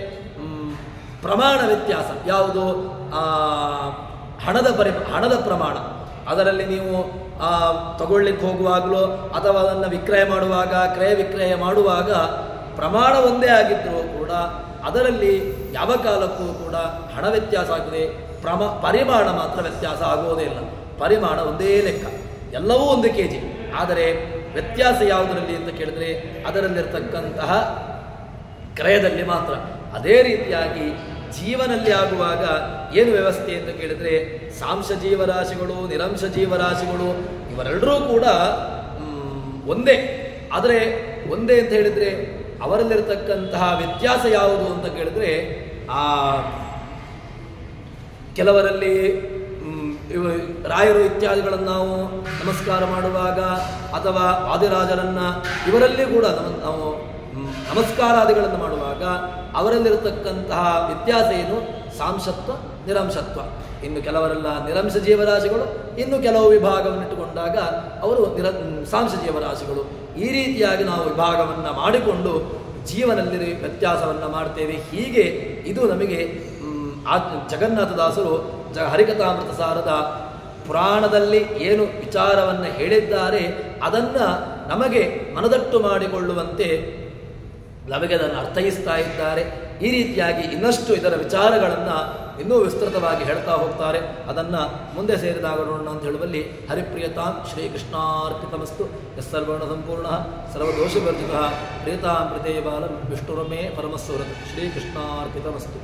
ಪ್ರಮಾಣ ವ್ಯತ್ಯಾಸ. ಯಾವುದು? ಹಣದ ಪ್ರಮಾಣ. ಅದರಲ್ಲಿ ನೀವು ತಗೊಳ್ಳಿಕ್ಕೆ ಹೋಗುವಾಗಲೂ ಅಥವಾ ಅದನ್ನು ವಿಕ್ರಯ ಮಾಡುವಾಗ, ಕ್ರಯ ವಿಕ್ರಯ ಮಾಡುವಾಗ ಪ್ರಮಾಣ ಒಂದೇ ಆಗಿದ್ದರೂ ಕೂಡ ಅದರಲ್ಲಿ ಯಾವ ಕಾಲಕ್ಕೂ ಕೂಡ ಹಣ ವ್ಯತ್ಯಾಸ ಆಗಿದೆ, ಪರಿಮಾಣ ಮಾತ್ರ ವ್ಯತ್ಯಾಸ ಆಗುವುದೇ ಇಲ್ಲ. ಪರಿಮಾಣ ಒಂದೇ ಲೆಕ್ಕ, ಎಲ್ಲವೂ 1 kg. ಆದರೆ ವ್ಯತ್ಯಾಸ ಯಾವುದರಲ್ಲಿ ಅಂತ ಕೇಳಿದ್ರೆ ಅದರಲ್ಲಿರ್ತಕ್ಕಂತಹ ಕ್ರಯದಲ್ಲಿ ಮಾತ್ರ. ಅದೇ ರೀತಿಯಾಗಿ ಜೀವನಲ್ಲಿ ಆಗುವಾಗ ಏನು ವ್ಯವಸ್ಥೆ ಅಂತ ಕೇಳಿದ್ರೆ ಸಾಂಶ ಜೀವರಾಶಿಗಳು ನಿರಂಶ ಜೀವರಾಶಿಗಳು ಇವರೆಲ್ಲರೂ ಕೂಡ ಒಂದೇ. ಆದರೆ ಒಂದೇ ಅಂತ ಹೇಳಿದ್ರೆ ಅವರಲ್ಲಿರ್ತಕ್ಕಂತಹ ವ್ಯತ್ಯಾಸ ಯಾವುದು ಅಂತ ಕೇಳಿದ್ರೆ ಕೆಲವರಲ್ಲಿ ರಾಯರು ಇತ್ಯಾದಿಗಳನ್ನು ನಾವು ನಮಸ್ಕಾರ ಮಾಡುವಾಗ ಅಥವಾ ವಾದಿರಾಜರನ್ನು ಇವರಲ್ಲಿ ಕೂಡ ನಾವು ನಮಸ್ಕಾರಾದಿಗಳನ್ನು ಮಾಡುವಾಗ ಅವರಲ್ಲಿರತಕ್ಕಂತಹ ವ್ಯತ್ಯಾಸ ಏನು? ಸಾಂಶತ್ವ, ನಿರಂಶತ್ವ. ಇನ್ನು ಕೆಲವರೆಲ್ಲ ನಿರಂಶ ಜೀವರಾಶಿಗಳು, ಇನ್ನು ಕೆಲವು ವಿಭಾಗವನ್ನಿಟ್ಟುಕೊಂಡಾಗ ಅವರು ಸಾಂಶ ಜೀವರಾಶಿಗಳು. ಈ ರೀತಿಯಾಗಿ ನಾವು ವಿಭಾಗವನ್ನು ಮಾಡಿಕೊಂಡು ಜೀವನದಲ್ಲಿ ವ್ಯತ್ಯಾಸವನ್ನು ಮಾಡ್ತೇವೆ. ಹೀಗೆ ಇದು ನಮಗೆ ಜಗನ್ನಾಥದಾಸರು ಹರಿಕಥಾಮೃತ ಸಾರದ ಪುರಾಣದಲ್ಲಿ ಏನು ವಿಚಾರವನ್ನು ಹೇಳಿದ್ದಾರೆ ಅದನ್ನು ನಮಗೆ ಮನದಟ್ಟು ಮಾಡಿಕೊಳ್ಳುವಂತೆ ನಮಗೆ ಅದನ್ನು ಅರ್ಥೈಸ್ತಾ ಇದ್ದಾರೆ. ಈ ರೀತಿಯಾಗಿ ಇನ್ನಷ್ಟು ಇದರ ವಿಚಾರಗಳನ್ನು ಇನ್ನೂ ವಿಸ್ತೃತವಾಗಿ ಹೇಳ್ತಾ ಹೋಗ್ತಾರೆ. ಅದನ್ನು ಮುಂದೆ ಸೇರಿದಾಗ ನೋಡೋಣ ಅಂತ ಹೇಳುವಲ್ಲಿ ಹರಿಪ್ರಿಯತಾಂ ಶ್ರೀಕೃಷ್ಣಾರ್ಪಿತಮಸ್ತು. ಯಸ್ಸರ್ವರ್ಣ ಸಂಪೂರ್ಣ ಸರ್ವದೋಷವರ್ಜಿತ ಪ್ರಿಯತಾಂ ಪ್ರೀತೇ ಬಾಲಂ ವಿಷ್ಣುರಮೇ ಪರಮಸ್ವರತ್. ಶ್ರೀಕೃಷ್ಣಾರ್ಪಿತಮಸ್ತು.